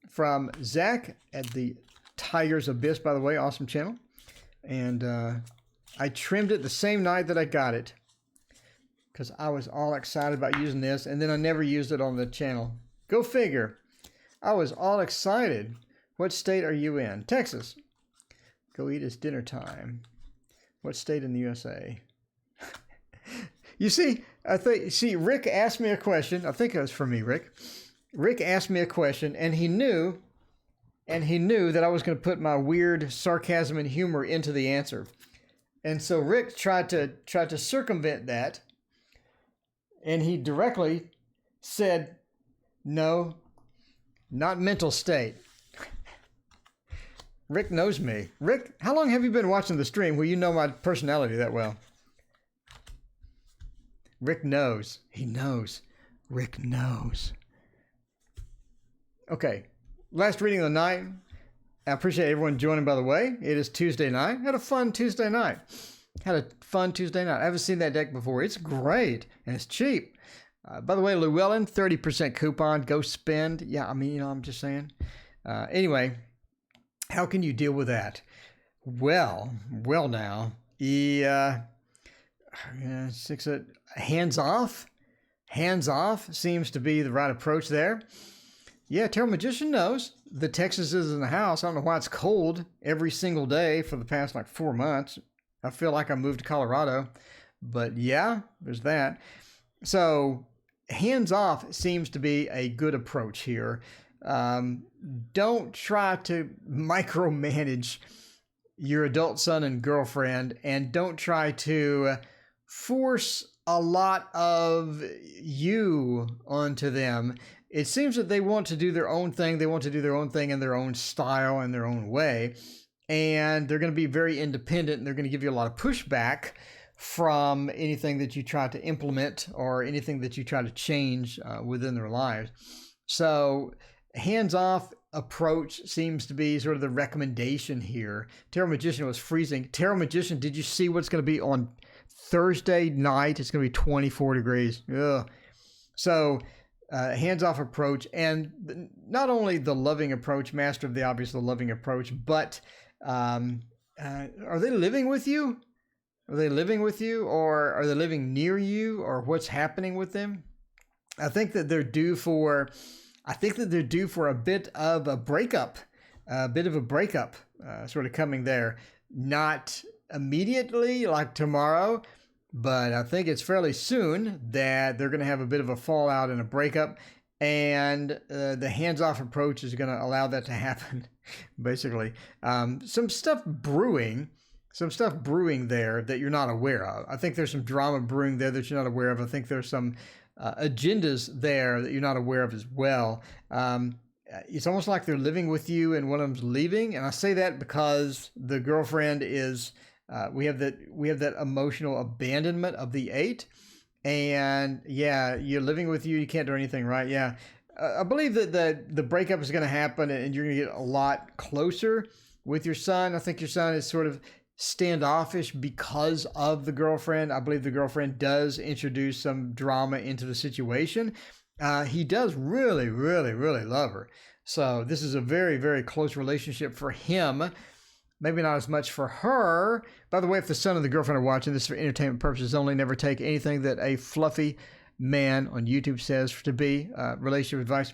from Zach at the Tiger's Abyss, by the way, awesome channel. And I trimmed it the same night that I got it because I was all excited about using this, and then I never used it on the channel. Go figure. I was all excited. What state are you in? Texas. Go eat, it's dinner time. What state in the USA? You see, Rick asked me a question. I think it was for me, Rick. Rick asked me a question, and he knew that I was going to put my weird sarcasm and humor into the answer. And so Rick tried to circumvent that, and he directly said, no, not mental state. Rick knows me. Rick, how long have you been watching the stream where you know my personality that well? Rick knows. He knows. Rick knows. Okay. Last reading of the night. I appreciate everyone joining, by the way. It is Tuesday night. Had a fun Tuesday night. I haven't seen that deck before. It's great. And it's cheap. By the way, Llewellyn, 30% coupon. Go spend. Yeah, I mean, I'm just saying. Anyway. How can you deal with that? Well now, hands off seems to be the right approach there. Yeah, Tarot Magician knows. The Texas is in the house. I don't know why it's cold every single day for the past 4 months. I feel like I moved to Colorado, but yeah, there's that. So hands off seems to be a good approach here. Don't try to micromanage your adult son and girlfriend, and don't try to force a lot of you onto them. It seems that they want to do their own thing. They want to do their own thing in their own style and their own way. And they're going to be very independent, and they're going to give you a lot of pushback from anything that you try to implement or anything that you try to change within their lives. So hands-off approach seems to be sort of the recommendation here. Tarot Magician was freezing. Tarot Magician, did you see what's going to be on Thursday night? It's going to be 24 degrees. Ugh. So hands-off approach, and not only the loving approach, master of the obvious, the loving approach, but are they living with you? Are they living with you, or are they living near you, or what's happening with them? I think that they're due for a bit of a breakup, sort of coming there. Not immediately, like tomorrow, but I think it's fairly soon that they're going to have a bit of a fallout and a breakup, and the hands-off approach is going to allow that to happen, basically. Some stuff brewing there that you're not aware of. I think there's some drama brewing there that you're not aware of. I think there's some agendas there that you're not aware of as well. It's almost like they're living with you and one of them's leaving. And I say that because the girlfriend is, we have that emotional abandonment of the 8. And yeah, you're living with you can't do anything, right? Yeah. I believe that the breakup is going to happen and you're going to get a lot closer with your son. I think your son is sort of standoffish because of the girlfriend. I believe the girlfriend does introduce some drama into the situation. He does really, really, really love her. So this is a very, very close relationship for him. Maybe not as much for her. By the way, if the son and the girlfriend are watching this for entertainment purposes only, never take anything that a fluffy man on YouTube says to be relationship advice.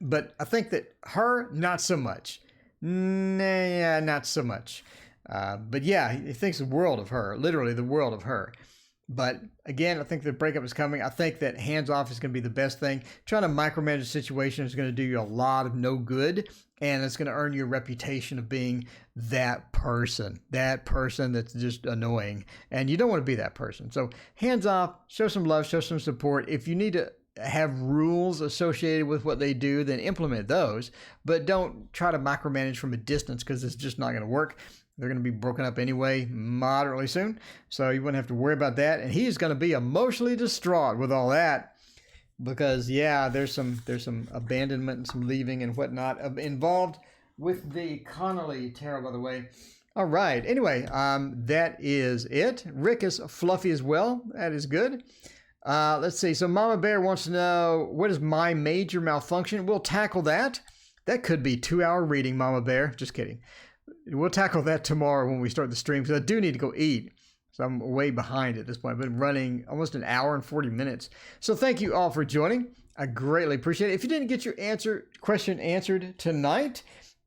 But I think that her, not so much. Nah, not so much. But yeah, he thinks the world of her, literally the world of her. But again, I think the breakup is coming. I think that hands-off is going to be the best thing. Trying to micromanage a situation is going to do you a lot of no good, and it's going to earn you a reputation of being that person that's just annoying, and you don't want to be that person. So hands-off, show some love, show some support. If you need to have rules associated with what they do, then implement those, but don't try to micromanage from a distance because it's just not going to work. They're going to be broken up anyway moderately soon, so you wouldn't have to worry about that. And he's going to be emotionally distraught with all that because, yeah, there's some abandonment and some leaving and whatnot involved with the Connolly Tarot, by the way. All right. Anyway, that is it. Rick is fluffy as well. That is good. Let's see. So Mama Bear wants to know, what is my major malfunction? We'll tackle that. That could be 2-hour reading, Mama Bear. Just kidding. We'll tackle that tomorrow when we start the stream, because I do need to go eat. So I'm way behind at this point. I've been running almost an hour and 40 minutes. So thank you all for joining. I greatly appreciate it. If you didn't get your question answered tonight,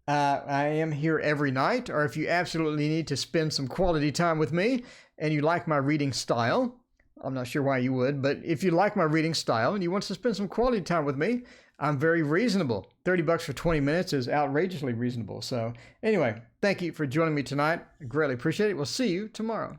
I am here every night. Or if you absolutely need to spend some quality time with me and you like my reading style, I'm not sure why you would, but if you like my reading style and you want to spend some quality time with me, I'm very reasonable. $30 for 20 minutes is outrageously reasonable. So anyway, thank you for joining me tonight. I greatly appreciate it. We'll see you tomorrow.